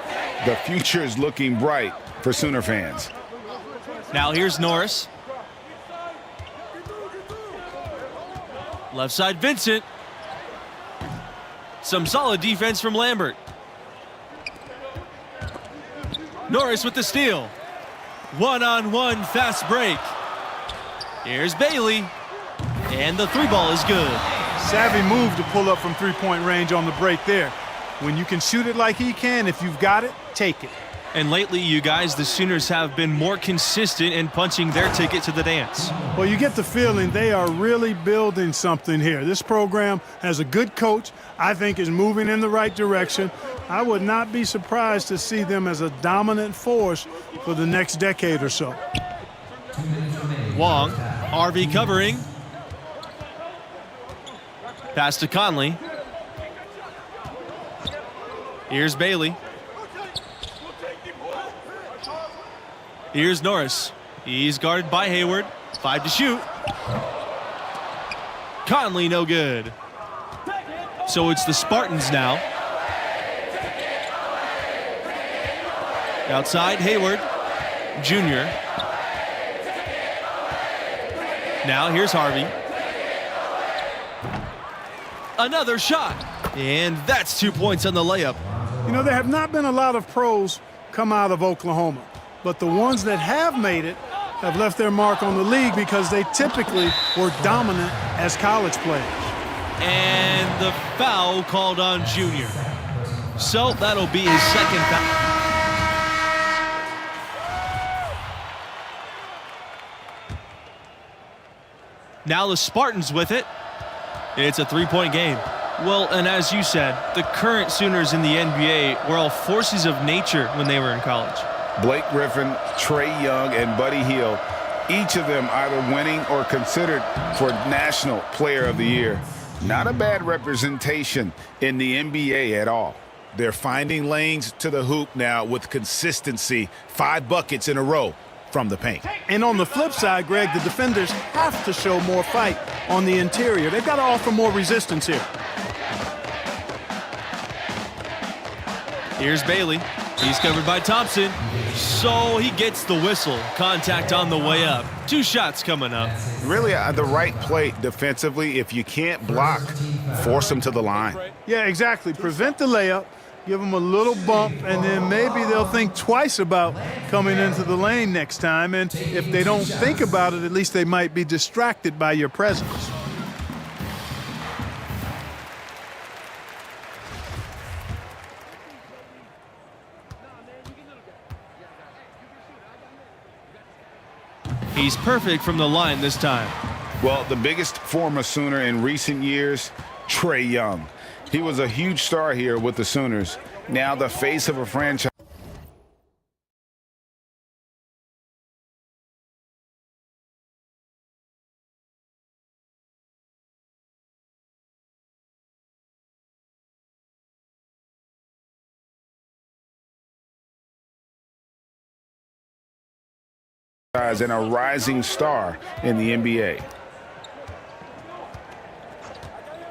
The future is looking bright for Sooner fans. Now here's Norris. Left side, Vincent. Some solid defense from Lambert. Norris with the steal. One-on-one fast break. Here's Bailey. And the 3-ball is good. Savvy move to pull up from three-point range on the break there. When you can shoot it like he can, if you've got it, take it. And lately, you guys, the Sooners have been more consistent in punching their ticket to the dance. Well, you get the feeling they are really building something here. This program has a good coach, I think is moving in the right direction. I would not be surprised to see them as a dominant force for the next decade or so. Wong, RV covering. Pass to Conley. Here's Bailey. Here's Norris. He's guarded by Hayward. 5 to shoot. Conley, no good. So it's the Spartans now. Outside, Hayward. Junior. Now here's Harvey. Another shot. And that's 2 points on the layup. You know, there have not been a lot of pros come out of Oklahoma, but the ones that have made it have left their mark on the league because they typically were dominant as college players. And the foul called on Junior. So that'll be his second foul. Now the Spartans with it. It's a 3-point game. Well, and as you said, the current Sooners in the NBA were all forces of nature when they were in college. Blake Griffin, Trae Young, and Buddy Hield Each of them either winning or considered for National Player of the Year. Not a bad representation in the NBA at all. They're finding lanes to the hoop now with consistency. 5 buckets in a row from the paint. And on the flip side, Greg, the defenders have to show more fight on the interior. They've got to offer more resistance here. Here's Bailey. He's covered by Thompson. So he gets the whistle. Contact on the way up. 2 shots coming up. Really the right play defensively. If you can't block, force them to the line. Yeah, exactly. Prevent the layup, give them a little bump, and then maybe they'll think twice about coming into the lane next time. And if they don't think about it, at least they might be distracted by your presence. He's perfect from the line this time. Well, the biggest former Sooner in recent years, Trae Young. He was a huge star here with the Sooners. Now the face of a franchise. And a rising star in the NBA.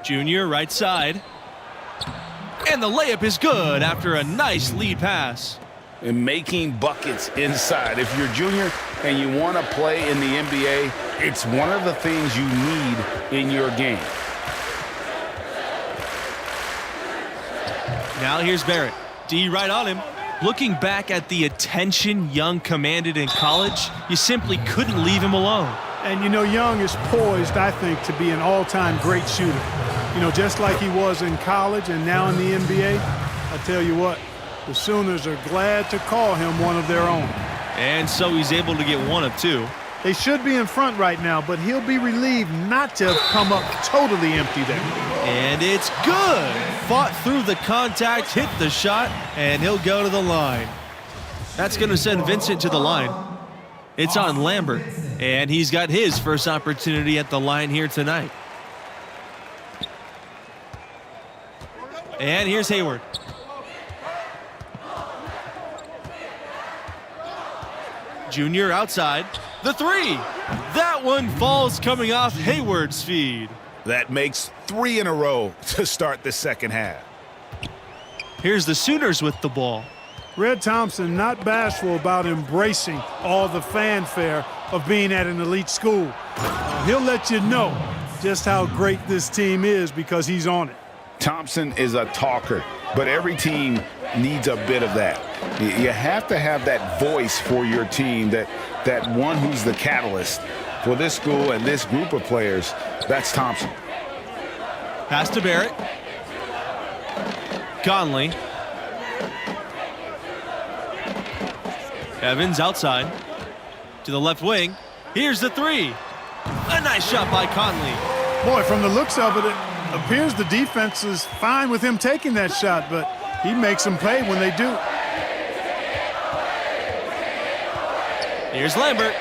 Junior right side. And the layup is good after a nice lead pass. And making buckets inside. If you're Junior and you want to play in the NBA, it's one of the things you need in your game. Now here's Barrett. D right on him. Looking back at the attention Young commanded in college, you simply couldn't leave him alone. And, you know, Young is poised, I think, to be an all-time great shooter. You know, just like he was in college and now in the NBA, I tell you what, the Sooners are glad to call him one of their own. And so he's able to get 1 of 2. They should be in front right now, but he'll be relieved not to have come up totally empty there. And it's good. Fought through the contact, hit the shot, and he'll go to the line. That's going to send Vincent to the line. It's on Lambert, and he's got his first opportunity at the line here tonight. And here's Hayward. Junior outside. The 3. That one falls coming off Hayward's feed. That makes 3 in a row to start the second half. Here's the Sooners with the ball. Red Thompson not bashful about embracing all the fanfare of being at an elite school. He'll let you know just how great this team is because he's on it. Thompson is a talker, but every team needs a bit of that. You have to have that voice for your team, that one who's the catalyst for this school and this group of players. That's Thompson. Pass to Barrett. Conley. Evans outside to the left wing. Here's the 3. A nice shot by Conley. Boy, from the looks of it, it appears the defense is fine with him taking that shot, but he makes them pay when they do. Here's Lambert.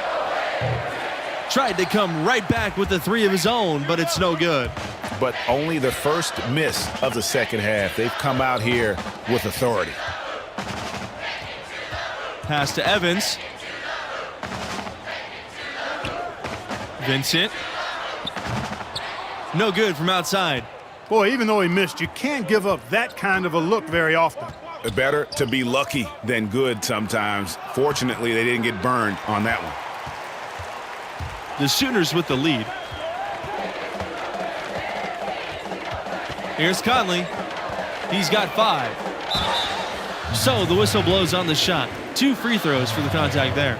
Tried to come right back with the 3 of his own, but it's no good. But only the first miss of the second half. They've come out here with authority. Pass to Evans. Vincent. No good from outside. Boy, even though he missed, you can't give up that kind of a look very often. Better to be lucky than good sometimes. Fortunately, they didn't get burned on that one. The Sooners with the lead. Here's Conley. He's got 5. So the whistle blows on the shot. 2 free throws for the contact there.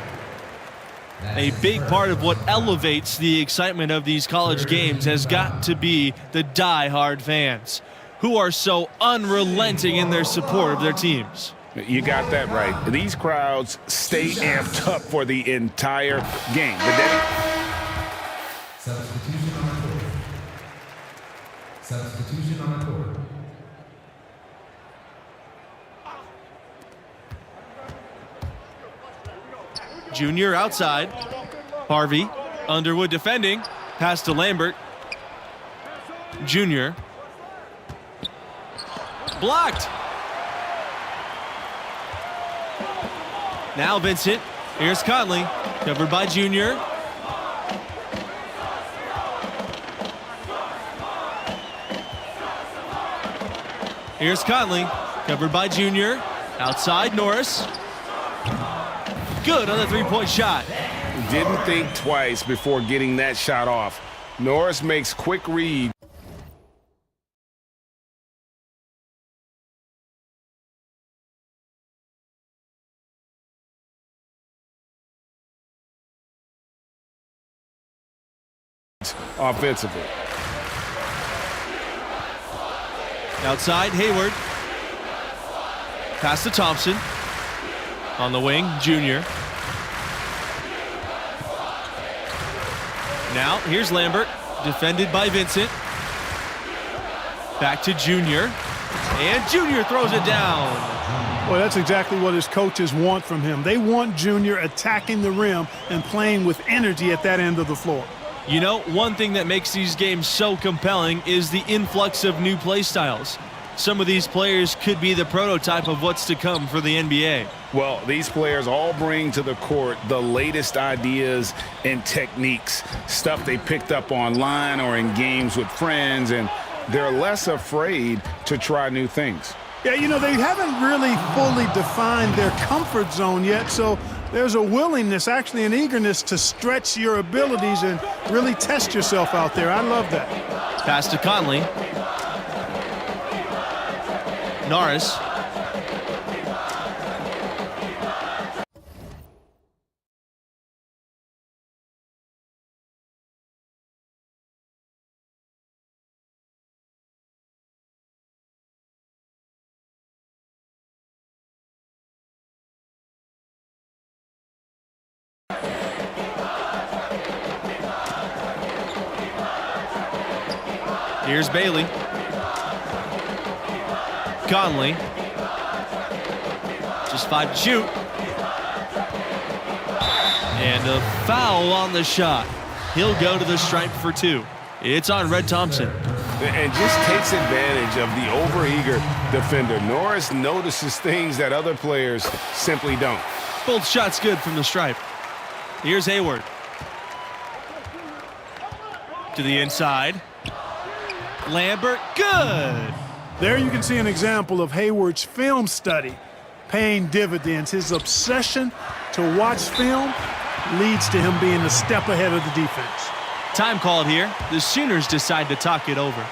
A big part of what elevates the excitement of these college games has got to be the die-hard fans, who are so unrelenting in their support of their teams. You got that right. These crowds stay amped up for the entire game. Substitution on the court. Substitution on the court. Junior outside. Harvey, Underwood defending, pass to Lambert. Junior. Blocked. Now Vincent. Here's Conley, covered by Junior. Here's Conley, covered by Junior. Outside, Norris. Good on the three-point shot. Didn't think twice before getting that shot off. Norris makes quick read. Offensively. Outside, Hayward. Pass to Thompson. On the wing, Junior. Now, here's Lambert, defended by Vincent. Back to Junior. And Junior throws it down. Well, that's exactly what his coaches want from him. They want Junior attacking the rim and playing with energy at that end of the floor. You know, one thing that makes these games so compelling is the influx of new play styles. Some of these players could be the prototype of what's to come for the NBA. Well, these players all bring to the court the latest ideas and techniques, stuff they picked up online or in games with friends, and they're less afraid to try new things. Yeah, you know, they haven't really fully defined their comfort zone yet, so there's a willingness, actually an eagerness to stretch your abilities and really test yourself out there. I love that. Pass to Conley. Norris. Here's Bailey. Conley. Just 5 to shoot. And a foul on the shot. He'll go to the stripe for 2. It's on Red Thompson. And just takes advantage of the overeager defender. Norris notices things that other players simply don't. Both shots good from the stripe. Here's Hayward. To the inside. Lambert, good. There you can see an example of Hayward's film study paying dividends. His obsession to watch film leads to him being a step ahead of the defense. Time called here. The Sooners decide to talk it over.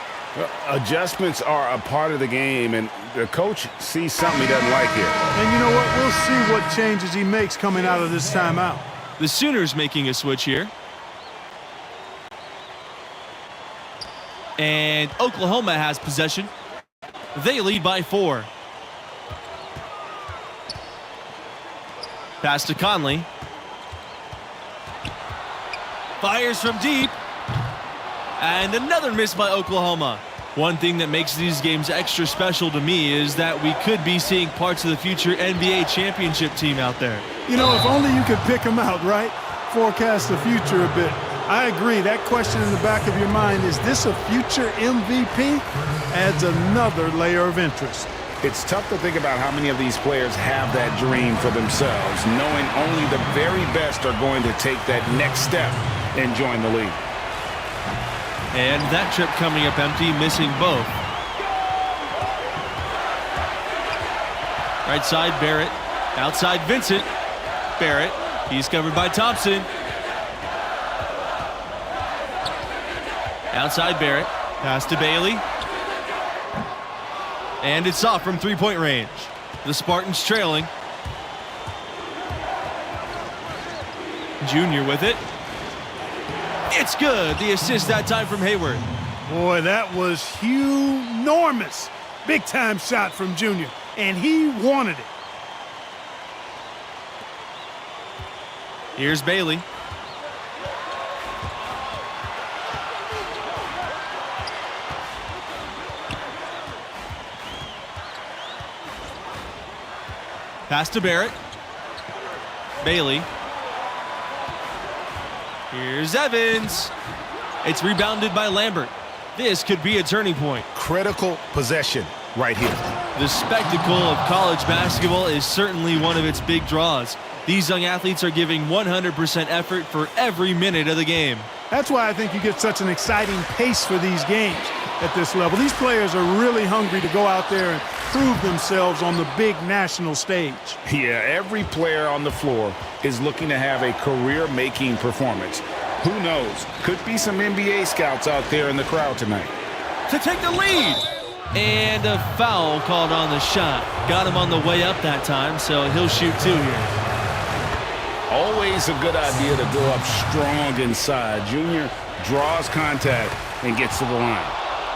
Adjustments are a part of the game, and the coach sees something he doesn't like here. And you know what? We'll see what changes he makes coming out of this timeout. The Sooners making a switch here. And Oklahoma has possession. They lead by 4. Pass to Conley. Fires from deep. And another miss by Oklahoma. One thing that makes these games extra special to me is that we could be seeing parts of the future NBA championship team out there. You know, if only you could pick them out, right? Forecast the future a bit. I agree. That question in the back of your mind, is this a future MVP? Adds another layer of interest. It's tough to think about how many of these players have that dream for themselves, knowing only the very best are going to take that next step and join the league. And that trip coming up empty, missing both. Right side, Barrett. Outside, Vincent. Barrett. He's covered by Thompson. Outside, Barrett. Pass to Bailey. And it's off from three-point range. The Spartans trailing. Junior with it. It's good. The assist that time from Hayward. Boy, that was enormous. Big-time shot from Junior, and he wanted it. Here's Bailey. Pass to Barrett. Bailey. Here's Evans. It's rebounded by Lambert. This could be a turning point. Critical possession right here. The spectacle of college basketball is certainly one of its big draws. These young athletes are giving 100% effort for every minute of the game. That's why I think you get such an exciting pace for these games at this level. These players are really hungry to go out there and prove themselves on the big national stage. Yeah, every player on the floor is looking to have a career-making performance. Who knows? Could be some NBA scouts out there in the crowd tonight. To take the lead. And a foul called on the shot. Got him on the way up that time, so he'll shoot 2 here. Always a good idea to go up strong inside. Junior draws contact and gets to the line.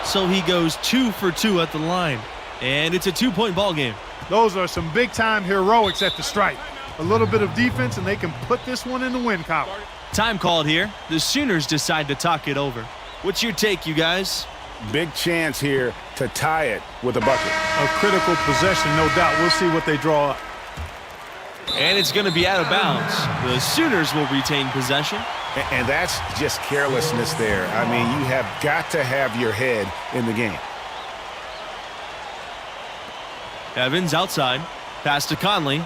So he goes 2 for 2 at the line. And it's a 2-point ball game. Those are some big-time heroics at the stripe. A little bit of defense, and they can put this one in the win column. Time called here. The Sooners decide to talk it over. What's your take, you guys? Big chance here to tie it with a bucket. A critical possession, no doubt. We'll see what they draw up. And it's going to be out of bounds. The Sooners will retain possession. And that's just carelessness there. I mean, you have got to have your head in the game. Evans outside. Pass to Conley.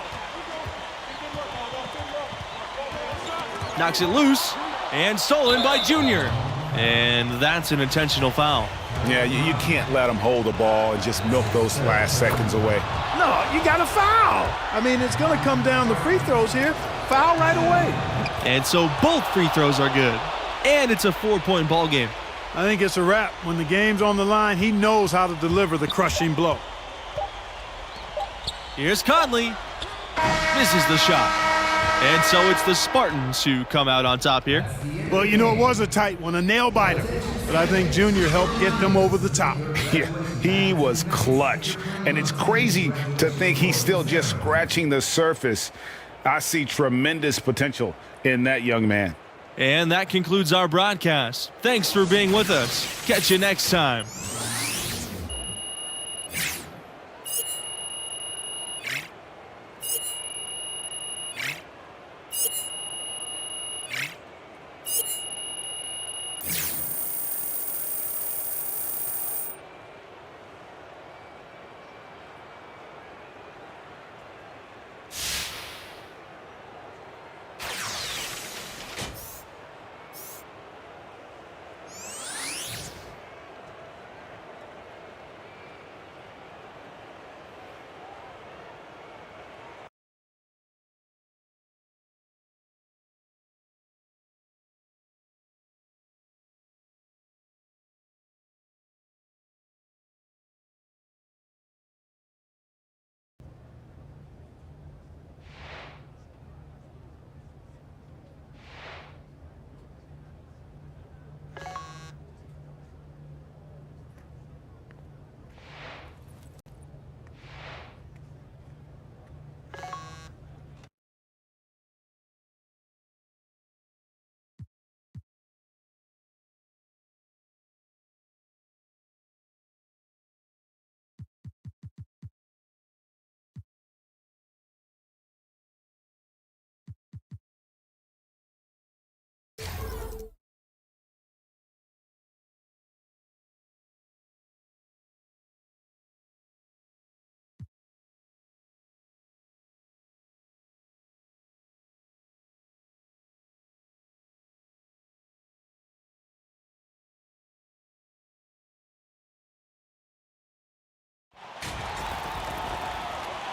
Knocks it loose. And stolen by Junior. And that's an intentional foul. Yeah, you can't let them hold the ball and just milk those last seconds away. No, you got to foul. I mean, it's going to come down to free throws here. Foul right away. And so both free throws are good. And it's a 4-point ball game. I think it's a wrap. When the game's on the line, he knows how to deliver the crushing blow. Here's Conley. Misses the shot. And so it's the Spartans who come out on top here. Well, you know, it was a tight one, a nail-biter. But I think Junior helped get them over the top. Yeah, he was clutch. And it's crazy to think he's still just scratching the surface. I see tremendous potential in that young man. And that concludes our broadcast. Thanks for being with us. Catch you next time.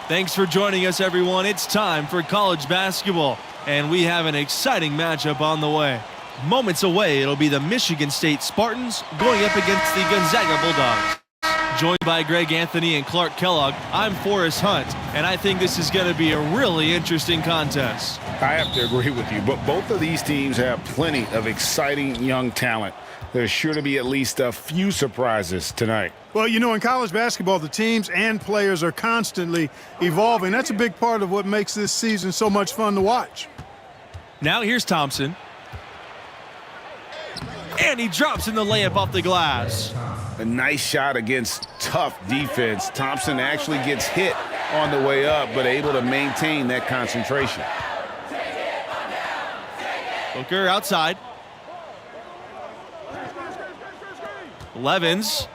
Thanks for joining us, everyone. It's time for college basketball, and we have an exciting matchup on the way. Moments away, it'll be the Michigan State Spartans going up against the Gonzaga Bulldogs. Joined by Greg Anthony and Clark Kellogg, I'm Forrest Hunt, and I think this is going to be a really interesting contest. I have to agree with you, but both of these teams have plenty of exciting young talent. There's sure to be at least a few surprises tonight. Well, you know, in college basketball, the teams and players are constantly evolving. That's a big part of what makes this season so much fun to watch. Now here's Thompson. And he drops in the layup off the glass. A nice shot against tough defense. Thompson actually gets hit on the way up, but able to maintain that concentration. Booker outside. Levens,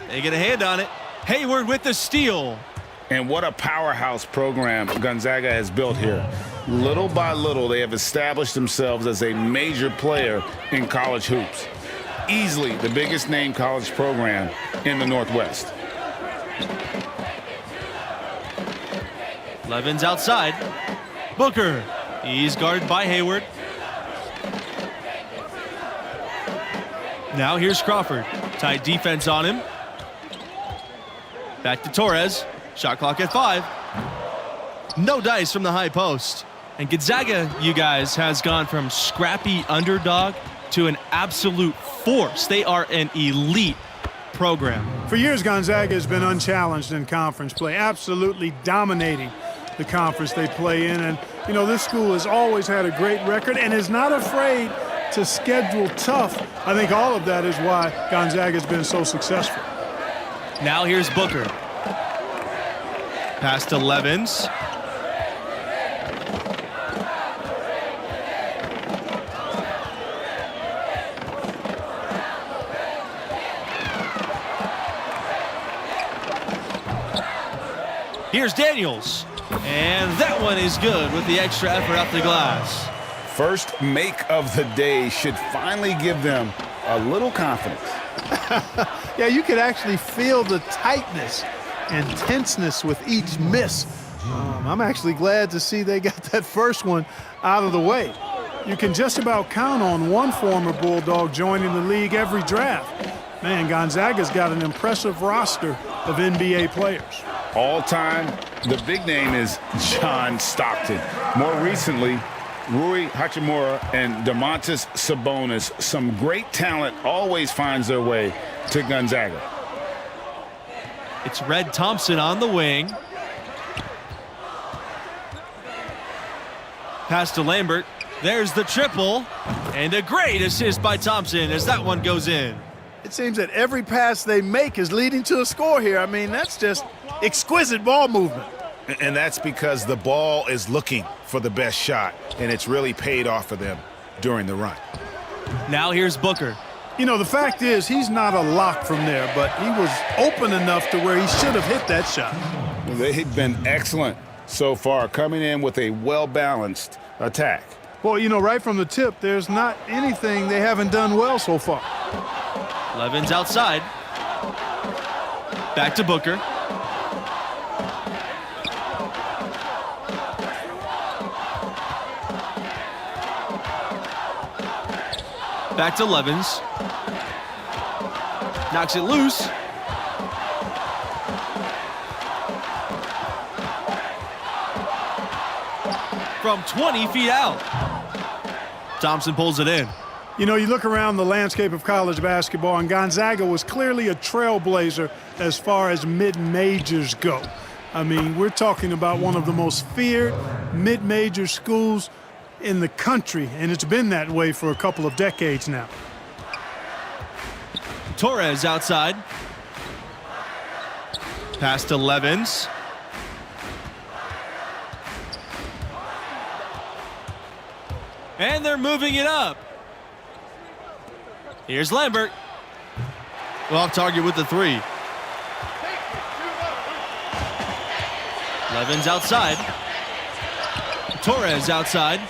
they get a hand on it. Hayward with the steal. And what a powerhouse program Gonzaga has built here. Little by little, they have established themselves as a major player in college hoops. Easily the biggest name college program in the Northwest. Levens outside. Booker, he's guarded by Hayward. Now here's Crawford. Tight defense on him. Back to Torres. Shot clock at 5. No dice from the high post. And Gonzaga, you guys, has gone from scrappy underdog to an absolute force. They are an elite program. For years, Gonzaga has been unchallenged in conference play, absolutely dominating the conference they play in. And, you know, this school has always had a great record and is not afraid to schedule tough. I think all of that is why Gonzaga has been so successful. Now here's Booker. Pass to Levens. Here's Daniels. And that one is good with the extra effort off the glass. First make of the day should finally give them a little confidence. Yeah, you could actually feel the tightness and tenseness with each miss. I'm actually glad to see they got that first one out of the way. You can just about count on one former Bulldog joining the league every draft. Man, Gonzaga's got an impressive roster of NBA players. All time, the big name is John Stockton. More recently, Rui Hachimura and Domantas Sabonis. Some great talent always finds their way to Gonzaga. It's Red Thompson on the wing. Pass to Lambert. There's the triple. And a great assist by Thompson as that one goes in. It seems that every pass they make is leading to a score here. I mean, that's just exquisite ball movement. And that's because the ball is looking for the best shot, and it's really paid off for them during the run. Now here's Booker. You know, the fact is he's not a lock from there, but he was open enough to where he should have hit that shot. They've been excellent so far, coming in with a well-balanced attack. Well, you know, right from the tip, there's not anything they haven't done well so far. Levens outside. Back to Booker. Back to Levens. Knocks it loose. From 20 feet out. Thompson pulls it in. You know, you look around the landscape of college basketball, and Gonzaga was clearly a trailblazer as far as mid-majors go. I mean, we're talking about one of the most feared mid-major schools in the country, and it's been that way for a couple of decades now. Torres outside. Pass to Levens. And they're moving it up. Here's Lambert. Off target with the 3. Levens outside. Torres outside.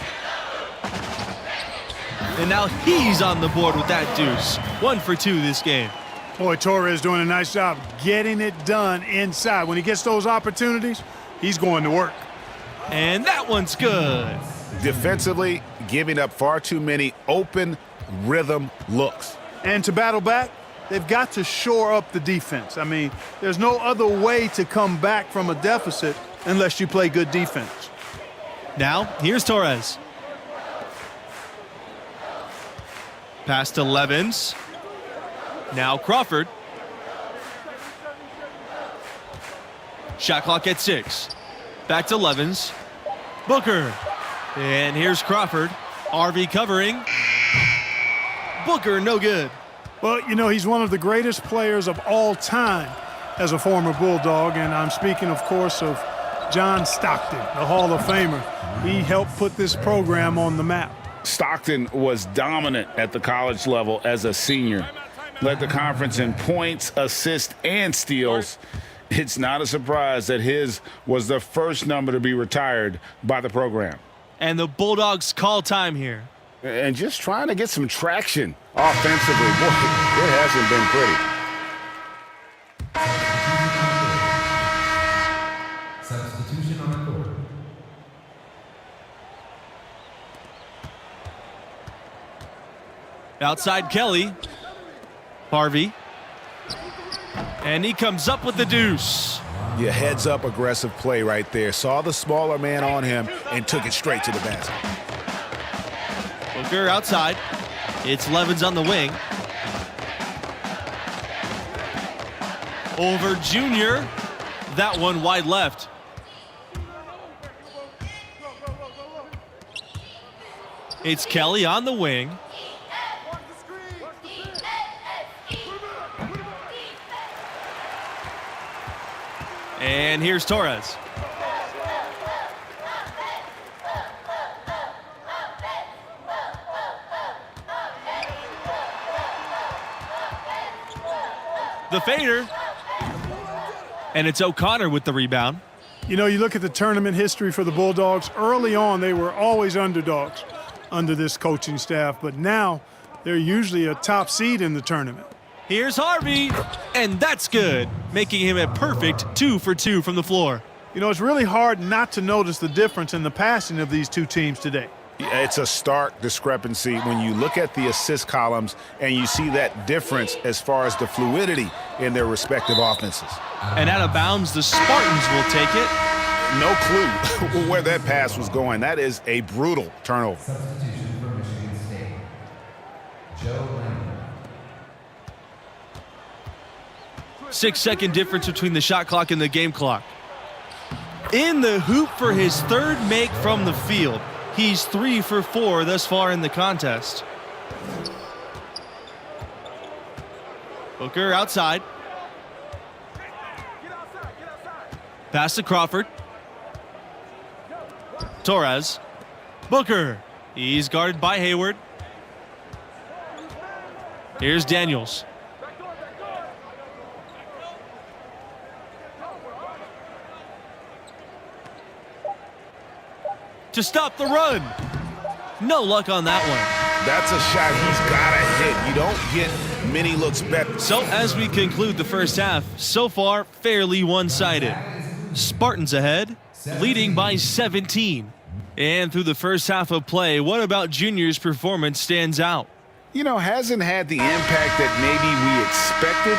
And now he's on the board with that deuce. 1 for 2 this game. Boy, Torres doing a nice job getting it done inside. When he gets those opportunities, he's going to work. And that one's good. Defensively, giving up far too many open rhythm looks. And to battle back, they've got to shore up the defense. I mean, there's no other way to come back from a deficit unless you play good defense. Now, here's Torres. Pass to Levens. Now Crawford. Shot clock at 6. Back to Levens. Booker. And here's Crawford. RV covering. Booker, no good. Well, you know, he's one of the greatest players of all time as a former Bulldog, and I'm speaking, of course, of John Stockton, the Hall of Famer. He helped put this program on the map. Stockton was dominant at the college level as a senior. led the conference in points, assists, and steals. It's not a surprise that his was the first number to be retired by the program. And the Bulldogs call time here. And just trying to get some traction offensively. Boy, it hasn't been pretty. Substitution on the court. Outside Kelly. Harvey. And he comes up with the deuce. Yeah, heads-up aggressive play right there. Saw the smaller man on him and took it straight to the basket. Booker outside. It's Levens on the wing. Over Junior. That one wide left. It's Kelly on the wing. And here's Torres. The fader. And it's O'Connor with the rebound. You know, you look at the tournament history for the Bulldogs. Early on, they were always underdogs under this coaching staff, but now they're usually a top seed in the tournament. Here's Harvey, and that's good, making him a perfect 2 for 2 from the floor. You know, it's really hard not to notice the difference in the passing of these two teams today. It's a stark discrepancy when you look at the assist columns and you see that difference as far as the fluidity in their respective offenses. And out of bounds, the Spartans will take it. No clue where that pass was going. That is a brutal turnover. Substitution for Michigan State. Joe Lambert. 6-second difference between the shot clock and the game clock. In the hoop for his third make from the field. He's 3 for 4 thus far in the contest. Booker outside. Pass to Crawford. Torres. Booker. He's guarded by Hayward. Here's Daniels. To stop the run. No luck on that one. That's a shot he's got to hit. You don't get many looks better. So as we conclude the first half, so far fairly one-sided. Spartans ahead, leading by 17. And through the first half of play, what about Junior's performance stands out? You know, hasn't had the impact that maybe we expected.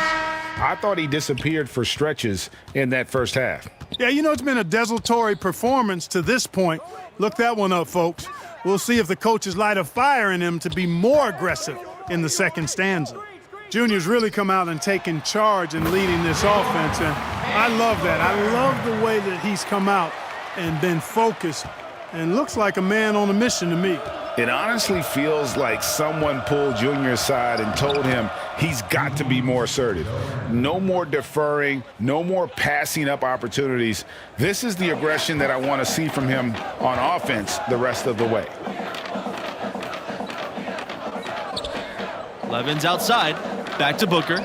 I thought he disappeared for stretches in that first half. Yeah, you know, it's been a desultory performance to this point. Look that one up, folks. We'll see if the coaches light a fire in him to be more aggressive in the second stanza. Junior's really come out and taken charge and leading this offense, and I love that. I love the way that he's come out and been focused and looks like a man on a mission to me. It honestly feels like someone pulled Junior aside and told him he's got to be more assertive. No more deferring, no more passing up opportunities. This is the aggression that I want to see from him on offense the rest of the way. Levens outside, back to Booker.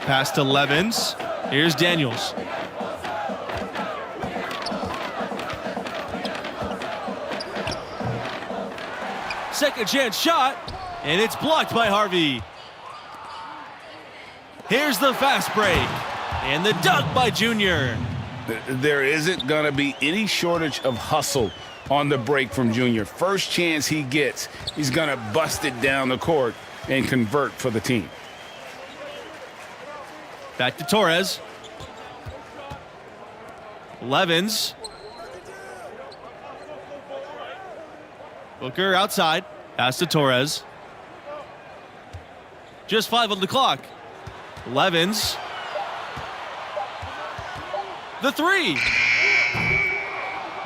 Pass to Levens. Here's Daniels. Second chance shot, and it's blocked by Harvey. Here's the fast break, and the dunk by Junior. There isn't going to be any shortage of hustle on the break from Junior. First chance he gets, he's going to bust it down the court and convert for the team. Back to Torres. Levens. Booker outside. Pass to Torres. Just 5 on the clock. Levens. The three.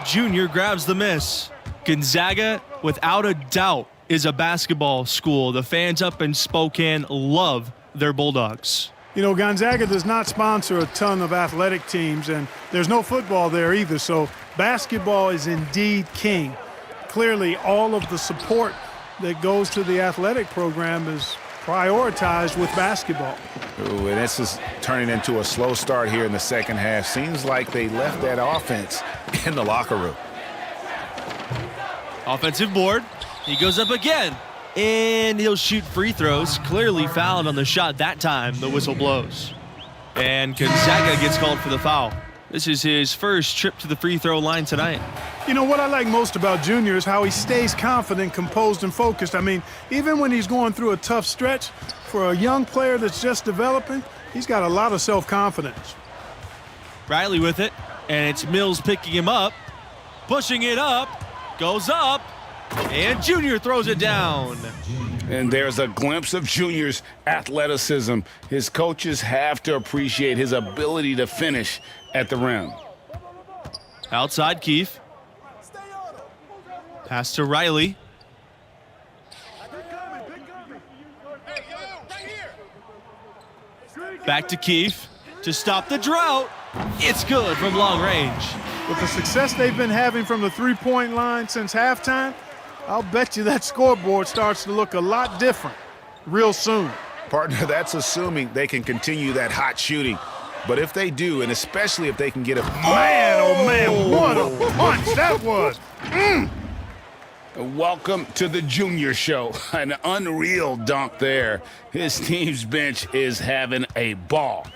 Junior grabs the miss. Gonzaga, without a doubt, is a basketball school. The fans up in Spokane love their Bulldogs. You know, Gonzaga does not sponsor a ton of athletic teams, and there's no football there either, so basketball is indeed king. Clearly, all of the support that goes to the athletic program is prioritized with basketball. Ooh, and this is turning into a slow start here in the second half. Seems like they left that offense in the locker room. Offensive board. He goes up again. And he'll shoot free throws. Clearly fouled on the shot that time. The whistle blows. And Gonzaga gets called for the foul. This is his first trip to the free throw line tonight. You know, what I like most about Junior is how he stays confident, composed, and focused. I mean, even when he's going through a tough stretch, for a young player that's just developing, he's got a lot of self-confidence. Riley with it, and it's Mills picking him up, pushing it up, goes up, and Junior throws it down. And there's a glimpse of Junior's athleticism. His coaches have to appreciate his ability to finish at the rim. Outside Keefe. Pass to Riley. Back to Keefe to stop the drought. It's good from long range. With the success they've been having from the three-point line since halftime, I'll bet you that scoreboard starts to look a lot different real soon. Partner, that's assuming they can continue that hot shooting. But if they do, and especially if they can get a... Man, oh man, what a punch that was. Welcome to the Junior Show. An unreal dunk there. His team's bench is having a ball.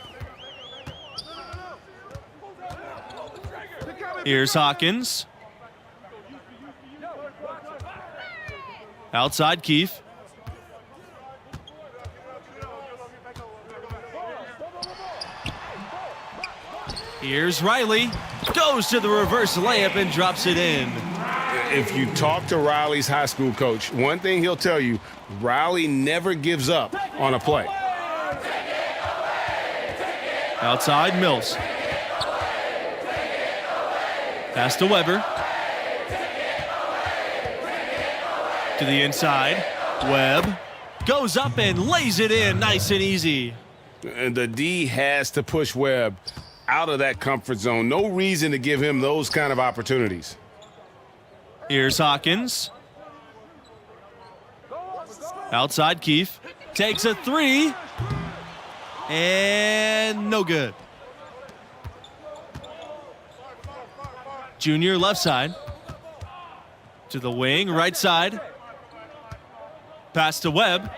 Here's Hawkins. Outside Keefe. Here's Riley. Goes to the reverse layup and drops it in. If you talk to Riley's high school coach, one thing he'll tell you, Riley never gives up on a play. Outside Mills. Pass to Weber. To the inside. Webb goes up and lays it in nice and easy. And the D has to push Webb out of that comfort zone. No reason to give him those kind of opportunities. Here's Hawkins. Outside Keefe. Takes a three. And no good. Junior left side. To the wing, right side. Pass to Webb.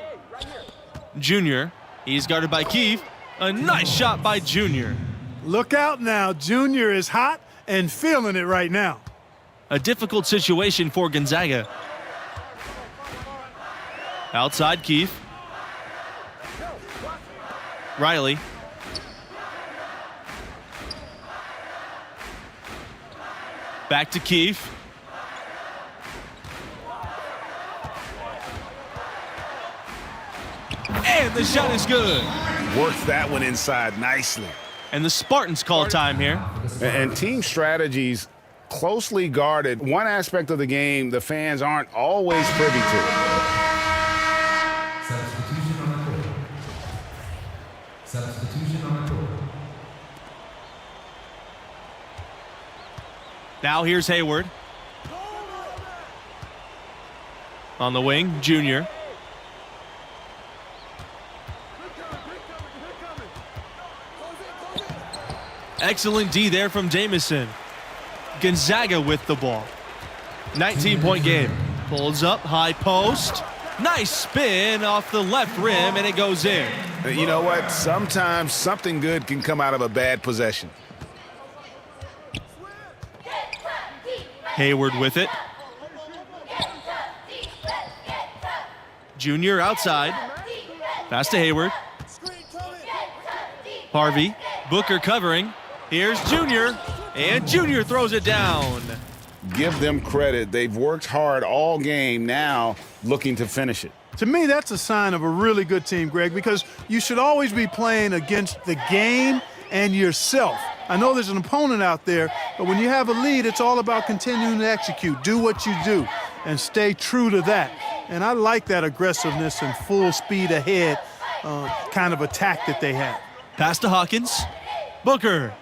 Junior. He's guarded by Keefe. A nice shot by Junior. Look out now. Junior is hot and feeling it right now. A difficult situation for Gonzaga. Outside Keefe. Riley. Back to Keefe. And the shot is good. Worked that one inside nicely. And the Spartans call time here. And team strategies closely guarded. One aspect of the game the fans aren't always privy to. Substitution on the court. Substitution on the court. Now here's Hayward. On the wing, Junior. Excellent D there from Jamison. Gonzaga with the ball. 19-point game. Pulls up, high post. Nice spin off the left rim, and it goes in. You know what? Sometimes something good can come out of a bad possession. Hayward with it. Junior outside. Pass to Hayward. Harvey. Booker covering. Here's Junior. And Junior throws it down. Give them credit. They've worked hard all game, now looking to finish it. To me, that's a sign of a really good team, Greg, because you should always be playing against the game and yourself. I know there's an opponent out there, but when you have a lead, it's all about continuing to execute. Do what you do and stay true to that. And I like that aggressiveness and full speed ahead kind of attack that they have. Pass to Hawkins. Booker.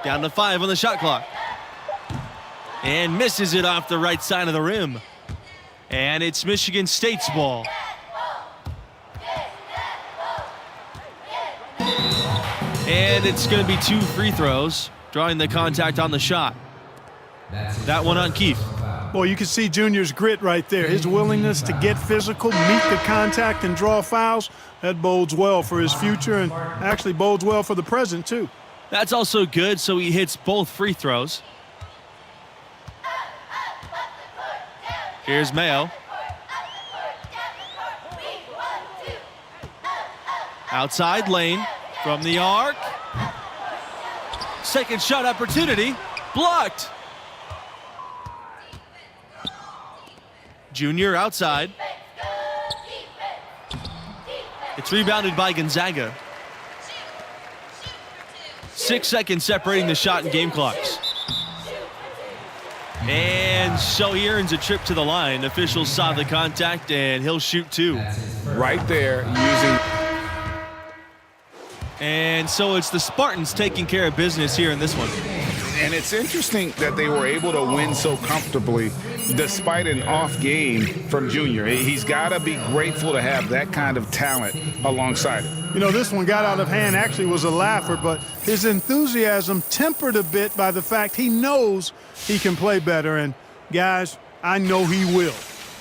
Down to 5 on the shot clock. And misses it off the right side of the rim. And it's Michigan State's ball. And it's going to be 2 free throws, drawing the contact on the shot. That one on Keith. Boy, you can see Junior's grit right there. His willingness to get physical, meet the contact, and draw fouls. That bodes well for his future and actually bodes well for the present, too. That's also good, so he hits both free throws. Here's Mayo. Outside lane from the arc. Second shot opportunity. Blocked. Junior outside. It's rebounded by Gonzaga. 6 seconds separating the shot and game clocks. And so he earns a trip to the line. Officials saw the contact, and he'll shoot 2. Right there using... And so it's the Spartans taking care of business here in this one. And it's interesting that they were able to win so comfortably despite an off game from Junior. He's got to be grateful to have that kind of talent alongside him. You know, this one got out of hand, actually was a laugher, but his enthusiasm tempered a bit by the fact he knows he can play better. And, guys, I know he will.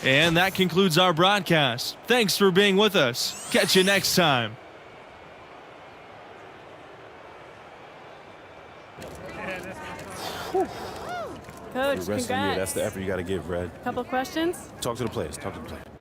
And that concludes our broadcast. Thanks for being with us. Catch you next time. Coach, The rest of the year, that's the effort you got to give, Red. Couple questions. Talk to the players. Talk to the players.